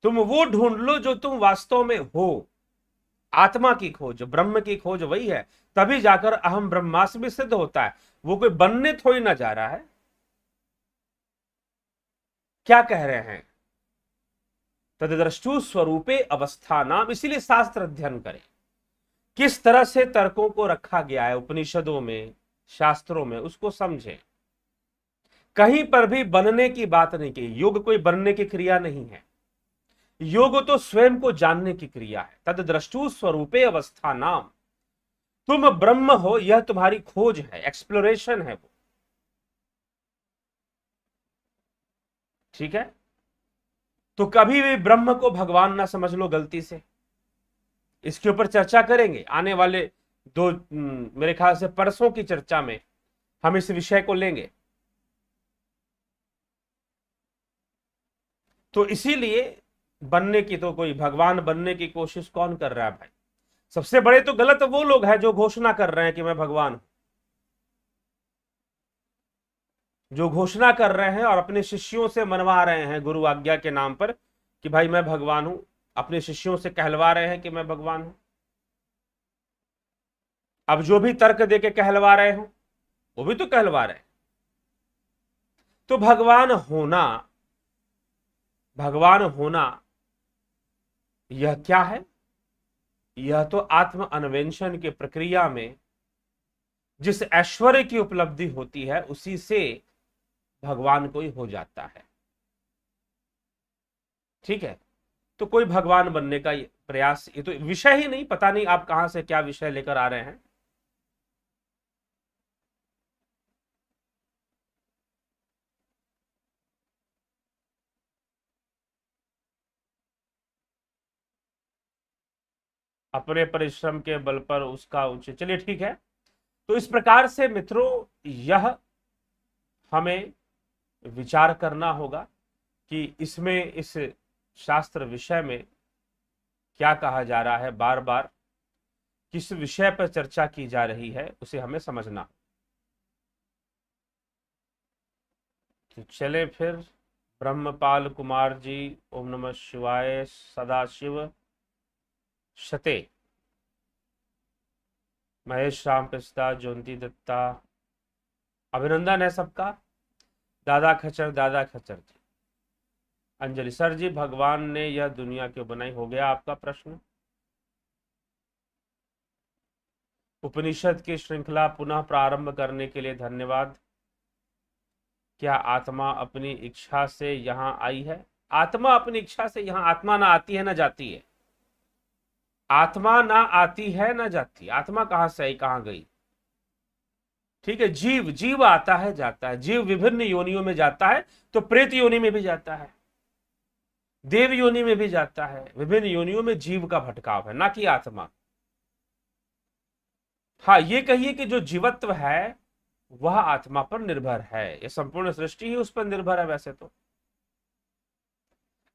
तुम वो ढूंढ लो जो तुम वास्तव में हो। आत्मा की खोज, ब्रह्म की खोज वही है। तभी जाकर अहम ब्रह्मास्मि सिद्ध होता है। वो कोई बनने थोड़ी ना जा रहा है। क्या कह रहे हैं? तद्द्रष्टु स्वरूपे अवस्था नाम, इसीलिए शास्त्र अध्ययन करें। किस तरह से तर्कों को रखा गया है उपनिषदों में, शास्त्रों में, उसको समझें। कहीं पर भी बनने की बात नहीं की। योग कोई बनने की क्रिया नहीं है। योग तो स्वयं को जानने की क्रिया है। तद्द्रष्टु स्वरूपे अवस्था नाम, तुम ब्रह्म हो, यह तुम्हारी खोज है, एक्सप्लोरेशन है वो। ठीक है? तो कभी भी ब्रह्म को भगवान ना समझ लो गलती से। इसके ऊपर चर्चा करेंगे आने वाले दो, मेरे ख्याल से परसों की चर्चा में हम इस विषय को लेंगे। तो इसीलिए बनने की, तो कोई भगवान बनने की कोशिश कौन कर रहा है भाई? सबसे बड़े तो गलत वो लोग हैं जो घोषणा कर रहे हैं कि मैं भगवान हूं, जो घोषणा कर रहे हैं और अपने शिष्यों से मनवा रहे हैं गुरु आज्ञा के नाम पर कि भाई मैं भगवान हूं। अपने शिष्यों से कहलवा रहे हैं कि मैं भगवान हूं। अब जो भी तर्क देके कहलवा रहे हो वो भी तो कहलवा रहे हैं। तो भगवान होना, भगवान होना यह क्या है? यह तो आत्म अन्वेषण की प्रक्रिया में जिस ऐश्वर्य की उपलब्धि होती है उसी से भगवान कोई हो जाता है। ठीक है? तो कोई भगवान बनने का प्रयास, ये तो विषय ही नहीं, पता नहीं आप कहां से क्या विषय लेकर आ रहे हैं। अपने परिश्रम के बल पर उसका उचित, चलिए ठीक है। तो इस प्रकार से मित्रों यह हमें विचार करना होगा कि इसमें, इस शास्त्र विषय में क्या कहा जा रहा है, बार बार किस विषय पर चर्चा की जा रही है उसे हमें समझना। तो चले फिर। ब्रह्मपाल कुमार जी, ओम नमः शिवाय, सदाशिव शते। महेश राम पिस्ता, ज्योति दत्ता, अभिनंदन है सबका। दादा खच्चर जी। अंजलि, सर जी भगवान ने यह दुनिया क्यों बनाई, हो गया आपका प्रश्न। उपनिषद की श्रृंखला पुनः प्रारंभ करने के लिए धन्यवाद। क्या आत्मा अपनी इच्छा से यहां आई है? आत्मा अपनी इच्छा से यहां, आत्मा ना आती है ना जाती है। आत्मा ना आती है ना जाती, आत्मा कहां से आई कहां गई? ठीक है, जीव, जीव आता है जाता है, जीव विभिन्न योनियों में जाता है, तो प्रेत योनि में भी जाता है, देव योनि में भी जाता है, विभिन्न योनियों में जीव का भटकाव है, ना कि आत्मा। हाँ, ये कहिए कि जो जीवत्व है वह आत्मा पर निर्भर है, ये संपूर्ण सृष्टि ही उस पर निर्भर है वैसे तो।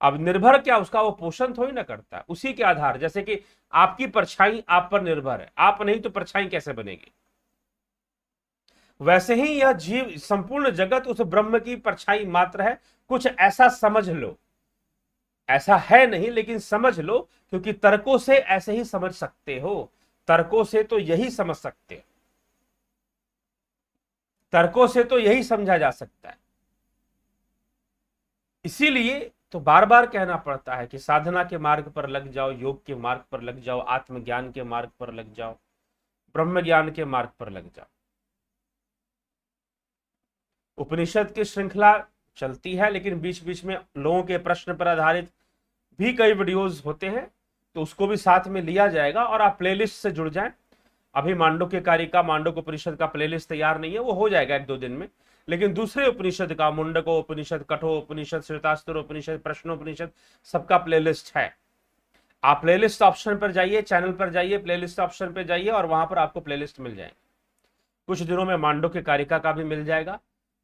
अब निर्भर क्या, उसका वो पोषण थोड़ी ना करता है, उसी के आधार, जैसे कि आपकी परछाई आप पर निर्भर है, आप नहीं तो परछाई कैसे बनेगी, वैसे ही यह जीव, संपूर्ण जगत उस ब्रह्म की परछाई मात्र है। कुछ ऐसा समझ लो, ऐसा है नहीं लेकिन समझ लो, क्योंकि तर्कों से ऐसे ही समझ सकते हो, तर्कों से तो यही समझ सकते हो, तर्कों से तो यही समझा जा सकता है। इसीलिए तो बार बार कहना पड़ता है कि साधना के मार्ग पर लग जाओ, योग के मार्ग पर लग जाओ, आत्मज्ञान के मार्ग पर लग जाओ, ब्रह्म ज्ञान के मार्ग पर लग जाओ। उपनिषद की श्रृंखला चलती है, लेकिन बीच बीच में लोगों के प्रश्न पर आधारित भी कई वीडियोस होते हैं, तो उसको भी साथ में लिया जाएगा, और आप प्लेलिस्ट से जुड़ जाएं। अभी मांडुक्य कारिका, मांडुक्य उपनिषद का प्लेलिस्ट तैयार नहीं है, वो हो जाएगा 1-2 दिन में। लेकिन दूसरे उपनिषद का, मुंडको उपनिषद, कठो उपनिषद, श्वेतास्त्र उपनिषद, प्रश्नोपनिषद, सबका प्लेलिस्ट है। आप प्लेलिस्ट ऑप्शन पर जाइए, चैनल पर जाइए, प्लेलिस्ट ऑप्शन पर जाइए, और वहां पर आपको प्लेलिस्ट मिल जाएंगे। कुछ दिनों में मांडुक्य कारिका का भी मिल जाएगा,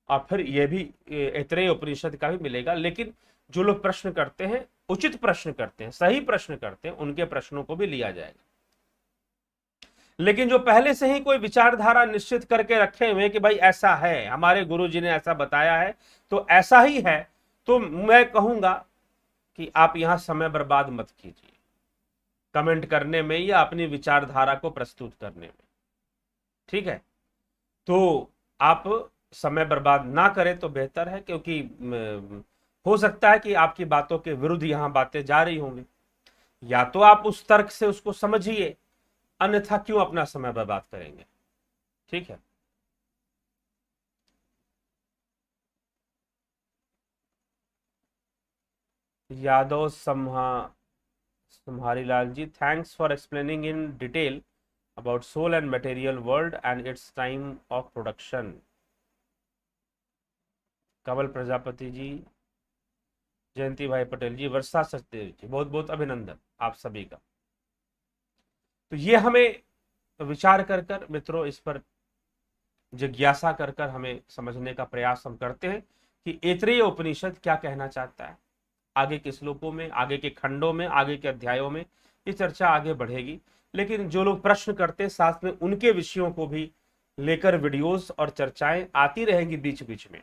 और फिर यह भी ऐतरेय उपनिषद का भी मिलेगा। लेकिन जो लोग प्रश्न करते हैं, उचित प्रश्न करते हैं, सही प्रश्न करते हैं, उनके प्रश्नों को भी लिया जाएगा। लेकिन जो पहले से ही कोई विचारधारा निश्चित करके रखे हुए कि भाई ऐसा है, हमारे गुरुजी ने ऐसा बताया है तो ऐसा ही है, तो मैं कहूंगा कि आप यहां समय बर्बाद मत कीजिए कमेंट करने में या अपनी विचारधारा को प्रस्तुत करने में। ठीक है, तो आप समय बर्बाद ना करें तो बेहतर है, क्योंकि हो सकता है कि आपकी बातों के विरुद्ध यहां बातें जा रही होंगी। या तो आप उस तर्क से उसको समझिए, अन्यथा क्यों अपना समय बर्बाद करेंगे। ठीक है, Yadav Samhari Lal ji, thanks for explaining in detail about soul and material world and its time of production. Kamal Prajapati ji, Jayanti bhai Patel जी, वर्षा सचदेव जी, बहुत बहुत अभिनंदन आप सभी का। तो ये हमें विचार कर मित्रों, इस पर जिज्ञासा कर हमें समझने का प्रयास हम करते हैं कि ऐतरेय उपनिषद क्या कहना चाहता है। आगे के श्लोकों में, आगे के खंडों में, आगे के अध्यायों में ये चर्चा आगे बढ़ेगी। लेकिन जो लोग प्रश्न करते, साथ में उनके विषयों को भी लेकर वीडियोस और चर्चाएं आती रहेंगी बीच बीच में।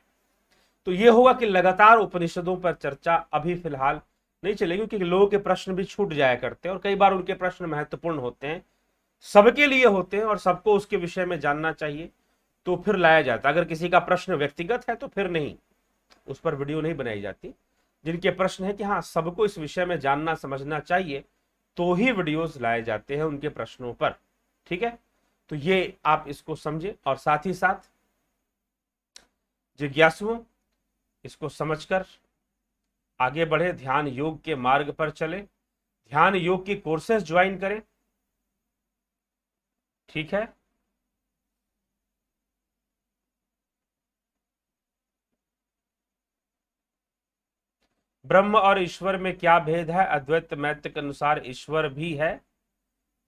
तो ये होगा कि लगातार उपनिषदों पर चर्चा अभी फिलहाल नहीं चलेगी, क्योंकि लोगों के प्रश्न भी छूट जाया करते हैं, और कई बार उनके प्रश्न महत्वपूर्ण होते हैं, सबके लिए होते हैं, और सबको उसके विषय में जानना चाहिए, तो फिर लाया जाता है। अगर किसी का प्रश्न व्यक्तिगत है तो फिर नहीं, उस पर वीडियो नहीं बनाई जाती। जिनके प्रश्न है कि हाँ सबको इस विषय में जानना समझना चाहिए, तो ही वीडियोस लाए जाते हैं उनके प्रश्नों पर। ठीक है, तो ये आप इसको समझे, और साथ ही साथ जिज्ञासुओं इसको समझकर आगे बढ़े, ध्यान योग के मार्ग पर चले, ध्यान योग की कोर्सेज ज्वाइन करें। ठीक है, ब्रह्म और ईश्वर में क्या भेद है? अद्वैत मैत्र के अनुसार ईश्वर भी है,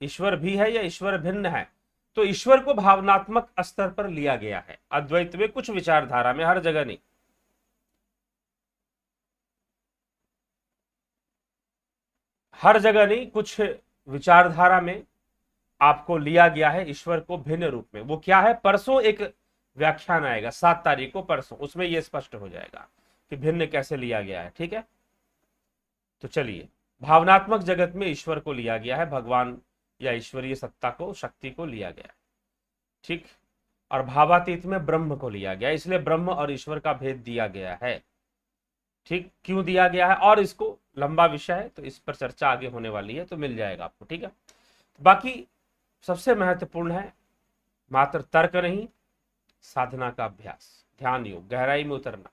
ईश्वर भी है या ईश्वर भिन्न है? तो ईश्वर को भावनात्मक स्तर पर लिया गया है अद्वैत में, कुछ विचारधारा में, हर जगह नहीं। हर जगह नहीं, कुछ विचारधारा में आपको लिया गया है ईश्वर को भिन्न रूप में। वो क्या है? परसों एक व्याख्यान आएगा, 7 तारीख को, परसों, उसमें यह स्पष्ट हो जाएगा कि भिन्न कैसे लिया गया है। ठीक है, तो चलिए, भावनात्मक जगत में ईश्वर को लिया गया है, भगवान या ईश्वरीय सत्ता को, शक्ति को लिया गया है। ठीक। और भावातीत में ब्रह्म को लिया गया, इसलिए ब्रह्म और ईश्वर का भेद दिया गया है। ठीक, क्यों दिया गया है और इसको लंबा विषय है तो इस पर चर्चा आगे होने वाली है, तो मिल जाएगा आपको। ठीक है, बाकी सबसे महत्वपूर्ण है मात्र तर्क नहीं, साधना का अभ्यास, ध्यान योग, गहराई में उतरना,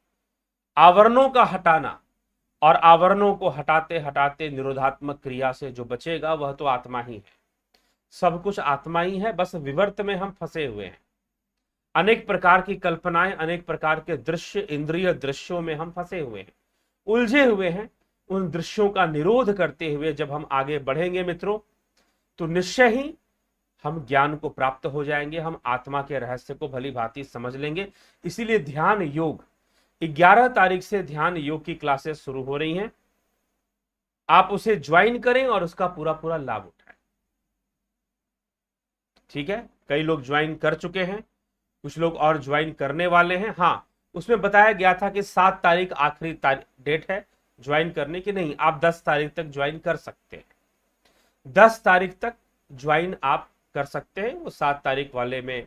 आवरणों का हटाना, और आवरणों को हटाते हटाते निरोधात्मक क्रिया से जो बचेगा वह तो आत्मा ही है। सब कुछ आत्मा ही है, बस विवर्त में हम फंसे हुए हैं। अनेक प्रकार की कल्पनाएं, अनेक प्रकार के दृश्य, इंद्रिय दृश्यों में हम फंसे हुए हैं, उलझे हुए हैं। उन दृश्यों का निरोध करते हुए जब हम आगे बढ़ेंगे मित्रों, तो निश्चय ही हम ज्ञान को प्राप्त हो जाएंगे, हम आत्मा के रहस्य को भली भांति समझ लेंगे। इसीलिए ध्यान योग 11 तारीख से ध्यान योग की क्लासेस शुरू हो रही हैं। आप उसे ज्वाइन करें और उसका पूरा पूरा लाभ उठाएं। ठीक है, कई लोग ज्वाइन कर चुके हैं, कुछ लोग और ज्वाइन करने वाले हैं। हाँ, उसमें बताया गया था कि 7 तारीख आखिरी डेट है ज्वाइन करने की। नहीं, आप 10 तारीख तक ज्वाइन कर सकते हैं, 10 तारीख तक ज्वाइन आप कर सकते हैं। वो 7 तारीख वाले में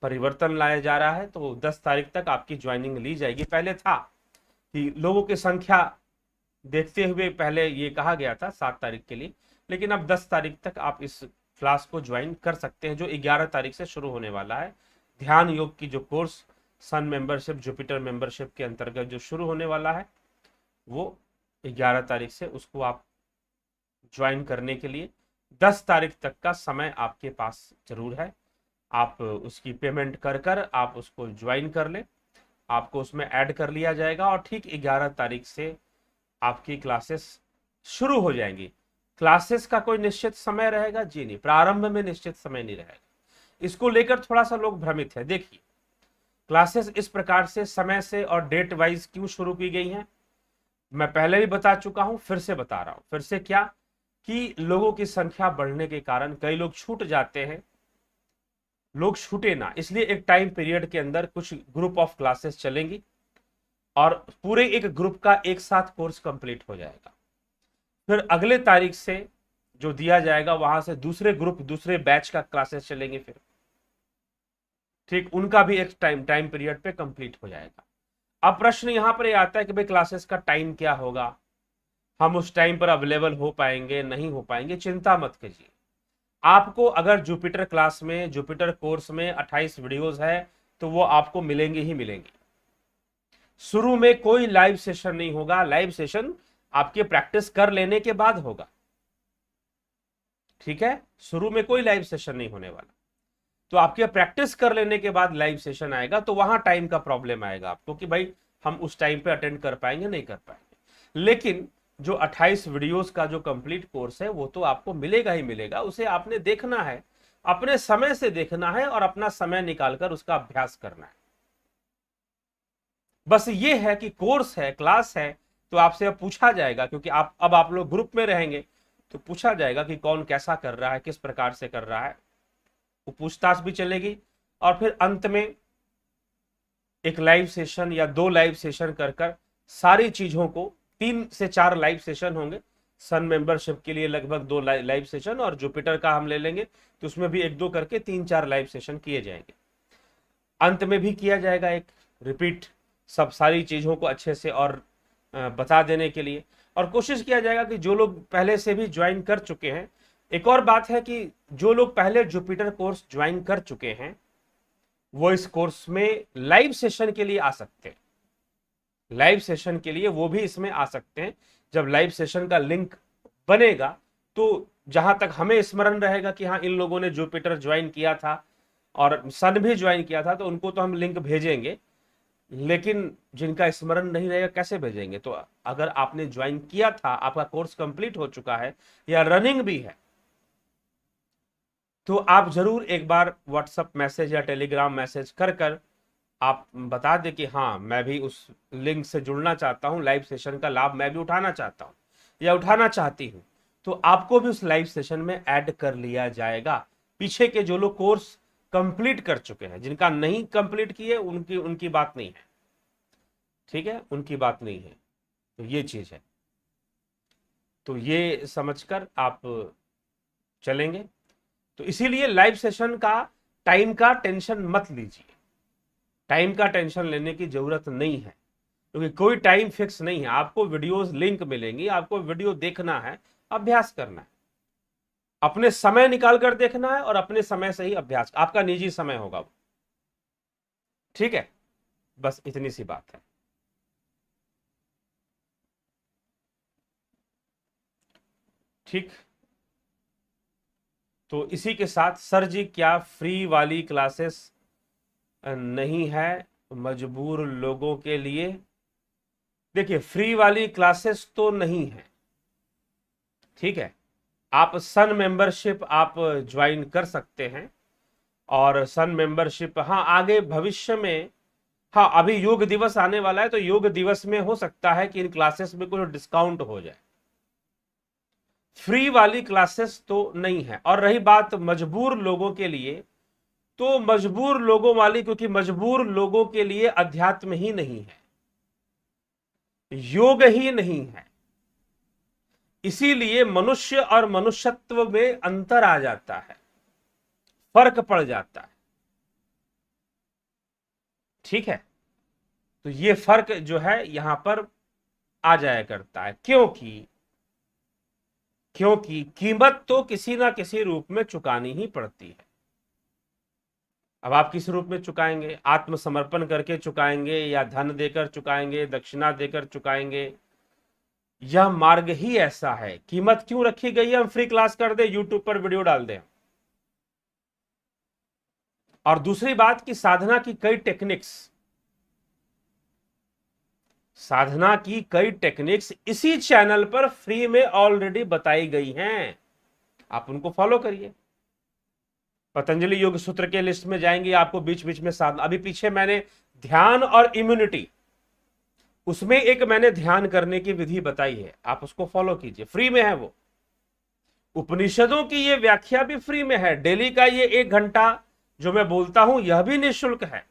परिवर्तन लाया जा रहा है, तो 10 तारीख तक आपकी ज्वाइनिंग ली जाएगी। पहले था कि लोगों की संख्या देखते हुए पहले ये कहा गया था 7 तारीख के लिए, लेकिन अब 10 तारीख तक आप इस क्लास को ज्वाइन कर सकते हैं, जो 11 तारीख से शुरू होने वाला है। ध्यान योग की जो कोर्स सन मेंबरशिप, जुपिटर मेंबरशिप के अंतर्गत जो शुरू होने वाला है, वो 11 तारीख से, उसको आप ज्वाइन करने के लिए 10 तारीख तक का समय आपके पास जरूर है। आप उसकी पेमेंट कर कर आप उसको ज्वाइन कर लें, आपको उसमें ऐड कर लिया जाएगा और ठीक 11 तारीख से आपकी क्लासेस शुरू हो जाएंगी। क्लासेस का कोई निश्चित समय रहेगा? जी नहीं, प्रारंभ में निश्चित समय नहीं रहेगा। इसको लेकर थोड़ा सा लोग भ्रमित है। देखिए, क्लासेस इस प्रकार से समय से और डेट वाइज क्यों शुरू की गई हैं, मैं पहले भी बता चुका हूं, फिर से बता रहा हूं। फिर से क्या कि लोगों की संख्या बढ़ने के कारण कई लोग छूट जाते हैं। लोग छूटे ना, इसलिए एक टाइम पीरियड के अंदर कुछ ग्रुप ऑफ क्लासेस चलेंगी और पूरे एक ग्रुप का एक साथ कोर्स कंप्लीट हो जाएगा। फिर अगले तारीख से जो दिया जाएगा वहां से दूसरे ग्रुप, दूसरे बैच का क्लासेस चलेंगे फिर। ठीक, उनका भी एक टाइम पीरियड पे कंप्लीट हो जाएगा। अब प्रश्न यहां पर आता है कि भाई क्लासेस का टाइम क्या होगा, हम उस टाइम पर अवेलेबल हो पाएंगे नहीं हो पाएंगे? चिंता मत कीजिए। आपको अगर जुपिटर क्लास में, जुपिटर कोर्स में 28 वीडियोस है तो वो आपको मिलेंगे ही मिलेंगे। शुरू में कोई लाइव सेशन नहीं होगा, लाइव सेशन आपके प्रैक्टिस कर लेने के बाद होगा। ठीक है, शुरू में कोई लाइव सेशन नहीं होने वाला, तो आपके प्रैक्टिस कर लेने के बाद लाइव सेशन आएगा, तो वहां टाइम का प्रॉब्लम आएगा आपको कि भाई हम उस टाइम पे अटेंड कर पाएंगे नहीं कर पाएंगे। लेकिन जो 28 वीडियोस का जो कंप्लीट कोर्स है वो तो आपको मिलेगा ही मिलेगा। उसे आपने देखना है, अपने समय से देखना है और अपना समय निकालकर उसका अभ्यास करना है। बस ये है कि कोर्स है, क्लास है, तो आपसे अब पूछा जाएगा, क्योंकि आप लोग ग्रुप में रहेंगे तो पूछा जाएगा कि कौन कैसा कर रहा है, किस प्रकार से कर रहा है, वो पूछताछ भी चलेगी। और फिर अंत में एक लाइव सेशन या 2 लाइव सेशन कर कर सारी चीजों को, 3 से 4 लाइव सेशन होंगे। सन मेंबरशिप के लिए लगभग 2 लाइव सेशन, और जुपिटर का हम ले लेंगे तो उसमें भी 1-2 करके 3-4 लाइव सेशन किए जाएंगे। अंत में भी किया जाएगा एक रिपीट, सब सारी चीजों को अच्छे से और बता देने के लिए। और कोशिश किया जाएगा कि जो लोग पहले से भी ज्वाइन कर चुके हैं, एक और बात है कि जो लोग पहले जुपिटर कोर्स ज्वाइन कर चुके हैं वो इस कोर्स में लाइव सेशन के लिए आ सकते हैं। लाइव सेशन के लिए वो भी इसमें आ सकते हैं। जब लाइव सेशन का लिंक बनेगा तो जहां तक हमें स्मरण रहेगा कि हाँ, इन लोगों ने जुपिटर ज्वाइन किया था और सन भी ज्वाइन किया था, तो उनको तो हम लिंक भेजेंगे। लेकिन जिनका स्मरण नहीं रहेगा कैसे भेजेंगे? तो अगर आपने ज्वाइन किया था, आपका कोर्स कंप्लीट हो चुका है या रनिंग भी है, तो आप जरूर एक बार व्हाट्सएप मैसेज या टेलीग्राम मैसेज कर कर आप बता दें कि हाँ, मैं भी उस लिंक से जुड़ना चाहता हूं, लाइव सेशन का लाभ मैं भी उठाना चाहता हूं या उठाना चाहती हूं, तो आपको भी उस लाइव सेशन में ऐड कर लिया जाएगा। पीछे के जो लोग कोर्स कंप्लीट कर चुके हैं, जिनका नहीं कंप्लीट किए उनकी बात नहीं है। ठीक है, उनकी बात नहीं है, तो ये चीज है, तो ये समझकर आप चलेंगे। तो इसीलिए लाइव सेशन का टाइम का टेंशन मत लीजिए, टाइम का टेंशन लेने की जरूरत नहीं है, क्योंकि कोई टाइम फिक्स नहीं है। आपको वीडियोस लिंक मिलेंगी, आपको वीडियो देखना है, अभ्यास करना है, अपने समय निकाल कर देखना है और अपने समय से ही अभ्यास, आपका निजी समय होगा वो। ठीक है, बस इतनी सी बात है। ठीक, तो इसी के साथ सर जी क्या फ्री वाली क्लासेस नहीं है मजबूर लोगों के लिए? देखिए, फ्री वाली क्लासेस तो नहीं है, ठीक है। आप सन मेंबरशिप आप ज्वाइन कर सकते हैं, और सन मेंबरशिप, हाँ आगे भविष्य में, हाँ अभी योग दिवस आने वाला है, तो योग दिवस में हो सकता है कि इन क्लासेस में कुछ डिस्काउंट हो जाए। फ्री वाली क्लासेस तो नहीं है। और रही बात मजबूर लोगों के लिए, तो मजबूर लोगों वाली, क्योंकि मजबूर लोगों के लिए अध्यात्म ही नहीं है, योग ही नहीं है, इसीलिए मनुष्य और मनुष्यत्व में अंतर आ जाता है, फर्क पड़ जाता है। ठीक है, तो ये फर्क जो है यहां पर आ जाया करता है, क्योंकि कीमत तो किसी ना किसी रूप में चुकानी ही पड़ती है। अब आप किस रूप में चुकाएंगे? आत्मसमर्पण करके चुकाएंगे, या धन देकर चुकाएंगे, दक्षिणा देकर चुकाएंगे? यह मार्ग ही ऐसा है। कीमत क्यों रखी गई है? हम फ्री क्लास कर दे, यूट्यूब पर वीडियो डाल दें। और दूसरी बात कि साधना की कई टेक्निक्स इसी चैनल पर फ्री में ऑलरेडी बताई गई हैं, आप उनको फॉलो करिए। पतंजलि योग सूत्र के लिस्ट में जाएंगे, आपको बीच बीच में साधना, अभी पीछे मैंने ध्यान और इम्यूनिटी, उसमें एक मैंने ध्यान करने की विधि बताई है, आप उसको फॉलो कीजिए, फ्री में है वो। उपनिषदों की ये व्याख्या भी फ्री में है, डेली का ये 1 घंटा जो मैं बोलता हूं यह भी निःशुल्क है।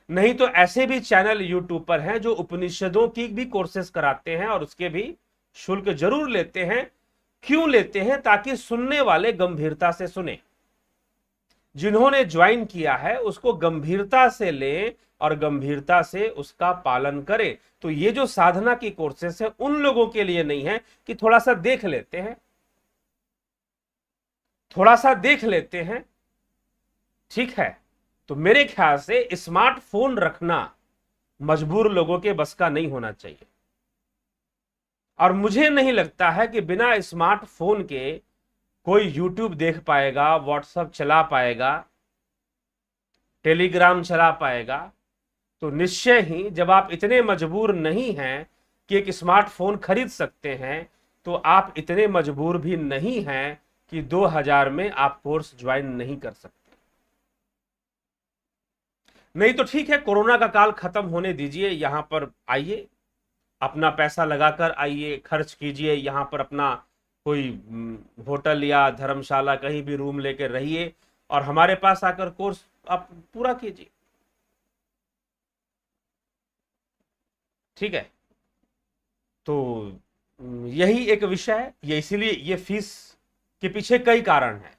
नहीं तो ऐसे भी चैनल यूट्यूब पर हैं जो उपनिषदों की भी कोर्सेस कराते हैं और उसके भी शुल्क जरूर लेते हैं। क्यों लेते हैं? ताकि सुनने वाले गंभीरता से सुने, जिन्होंने ज्वाइन किया है उसको गंभीरता से ले और गंभीरता से उसका पालन करे। तो ये जो साधना की कोर्सेस है उन लोगों के लिए नहीं है कि थोड़ा सा देख लेते हैं, थोड़ा सा देख लेते हैं, ठीक है। तो मेरे ख्याल से स्मार्टफोन रखना मजबूर लोगों के बस का नहीं होना चाहिए, और मुझे नहीं लगता है कि बिना स्मार्टफोन के कोई यूट्यूब देख पाएगा, व्हाट्सएप चला पाएगा, टेलीग्राम चला पाएगा। तो निश्चय ही जब आप इतने मजबूर नहीं हैं कि एक स्मार्टफोन खरीद सकते हैं, तो आप इतने मजबूर भी नहीं हैं कि 2000 में आप कोर्स ज्वाइन नहीं कर सकते। नहीं तो ठीक है, कोरोना का काल खत्म होने दीजिए, यहां पर आइए, अपना पैसा लगाकर आइए, खर्च कीजिए, यहां पर अपना कोई होटल या धर्मशाला कहीं भी रूम लेकर रहिए और हमारे पास आकर कोर्स आप पूरा कीजिए। ठीक है, तो यही एक विषय है। ये इसीलिए ये फीस के पीछे कई कारण हैं,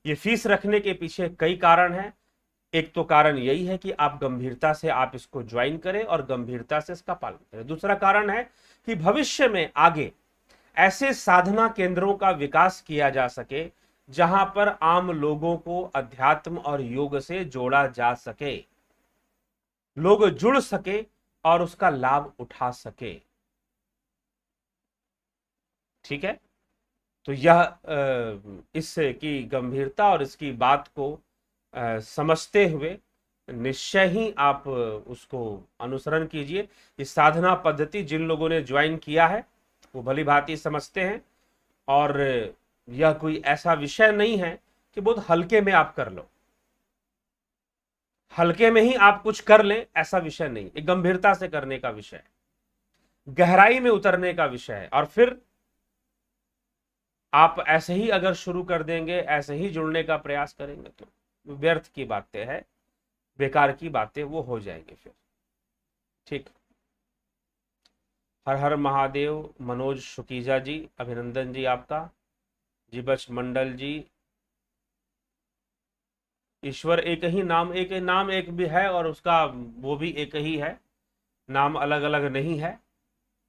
ये फीस रखने के पीछे कई कारण हैं। एक तो कारण यही है कि आप गंभीरता से आप इसको ज्वाइन करें और गंभीरता से इसका पालन करें। दूसरा कारण है कि भविष्य में आगे ऐसे साधना केंद्रों का विकास किया जा सके जहां पर आम लोगों को अध्यात्म और योग से जोड़ा जा सके, लोग जुड़ सके और उसका लाभ उठा सके। ठीक है, तो यह इसकी गंभीरता और इसकी बात को समझते हुए निश्चय ही आप उसको अनुसरण कीजिए। इस साधना पद्धति जिन लोगों ने ज्वाइन किया है वो भली भांति समझते हैं, और यह कोई ऐसा विषय नहीं है कि बहुत हल्के में आप कर लो, हल्के में ही आप कुछ कर लें, ऐसा विषय नहीं। एक गंभीरता से करने का विषय है, गहराई में उतरने का विषय है। और फिर आप ऐसे ही अगर शुरू कर देंगे, ऐसे ही जुड़ने का प्रयास करेंगे, तो व्यर्थ की बातें हैं, बेकार की बातें वो हो जाएंगे फिर। ठीक, हर हर महादेव। मनोज शुकीजा जी, अभिनंदन जी आपका। जीबच मंडल जी, ईश्वर एक ही नाम, एक भी है और उसका वो भी एक ही है, नाम अलग अलग नहीं है।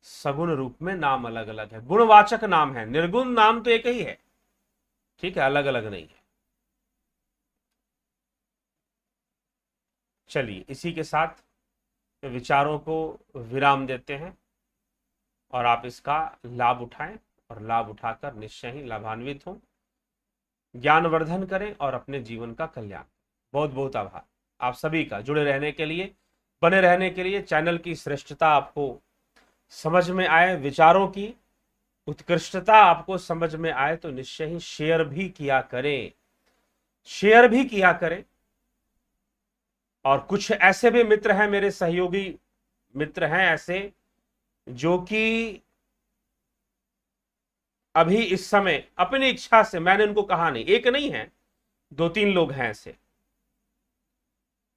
सगुण रूप में नाम अलग अलग है, गुणवाचक नाम है, निर्गुण नाम तो एक ही है, ठीक है, अलग अलग नहीं है। चलिए इसी के साथ विचारों को विराम देते हैं और आप इसका लाभ उठाएं और लाभ उठाकर निश्चय ही लाभान्वित हों, ज्ञानवर्धन करें और अपने जीवन का कल्याण। बहुत बहुत आभार आप सभी का जुड़े रहने के लिए, बने रहने के लिए। चैनल की श्रेष्ठता आपको समझ में आए, विचारों की उत्कृष्टता आपको समझ में आए तो निश्चय ही शेयर भी किया करें, शेयर भी किया करें। और कुछ ऐसे भी मित्र हैं, मेरे सहयोगी मित्र हैं ऐसे, जो कि अभी इस समय अपनी इच्छा से, मैंने उनको कहा नहीं, एक नहीं है, 2-3 लोग हैं ऐसे,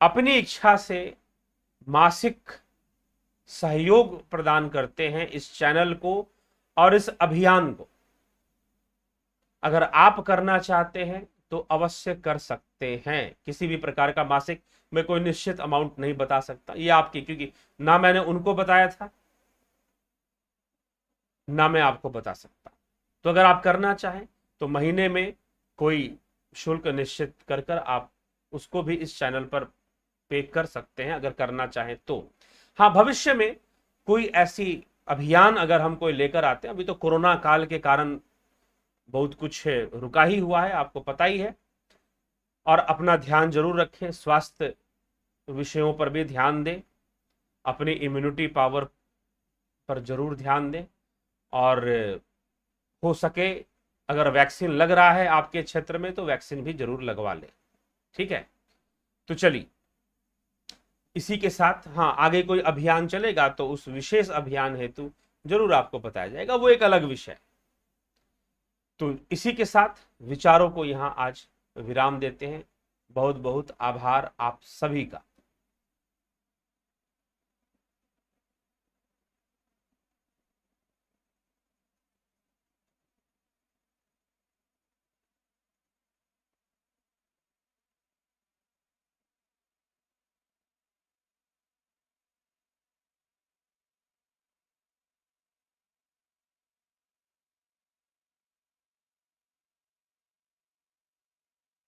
अपनी इच्छा से मासिक सहयोग प्रदान करते हैं इस चैनल को और इस अभियान को। अगर आप करना चाहते हैं तो अवश्य कर सकते हैं। किसी भी प्रकार का मासिक, मैं कोई निश्चित अमाउंट नहीं बता सकता, ये आपकी, क्योंकि ना मैंने उनको बताया था ना मैं आपको बता सकता। तो अगर आप करना चाहें तो महीने में कोई शुल्क निश्चित कर कर आप उसको भी इस चैनल पर पे कर सकते हैं, अगर करना चाहें तो। हाँ, भविष्य में कोई ऐसी अभियान अगर हम कोई लेकर आते हैं, अभी तो कोरोना काल के कारण बहुत कुछ रुका ही हुआ है, आपको पता ही है। और अपना ध्यान जरूर रखें, स्वास्थ्य विषयों पर भी ध्यान दें, अपनी इम्यूनिटी पावर पर जरूर ध्यान दें, और हो सके अगर वैक्सीन लग रहा है आपके क्षेत्र में तो वैक्सीन भी जरूर लगवा लें, ठीक है। तो चलिए इसी के साथ, हाँ, आगे कोई अभियान चलेगा तो उस विशेष अभियान हेतु जरूर आपको बताया जाएगा, वो एक अलग विषय। तो इसी के साथ विचारों को यहां आज विराम देते हैं। बहुत बहुत आभार आप सभी का।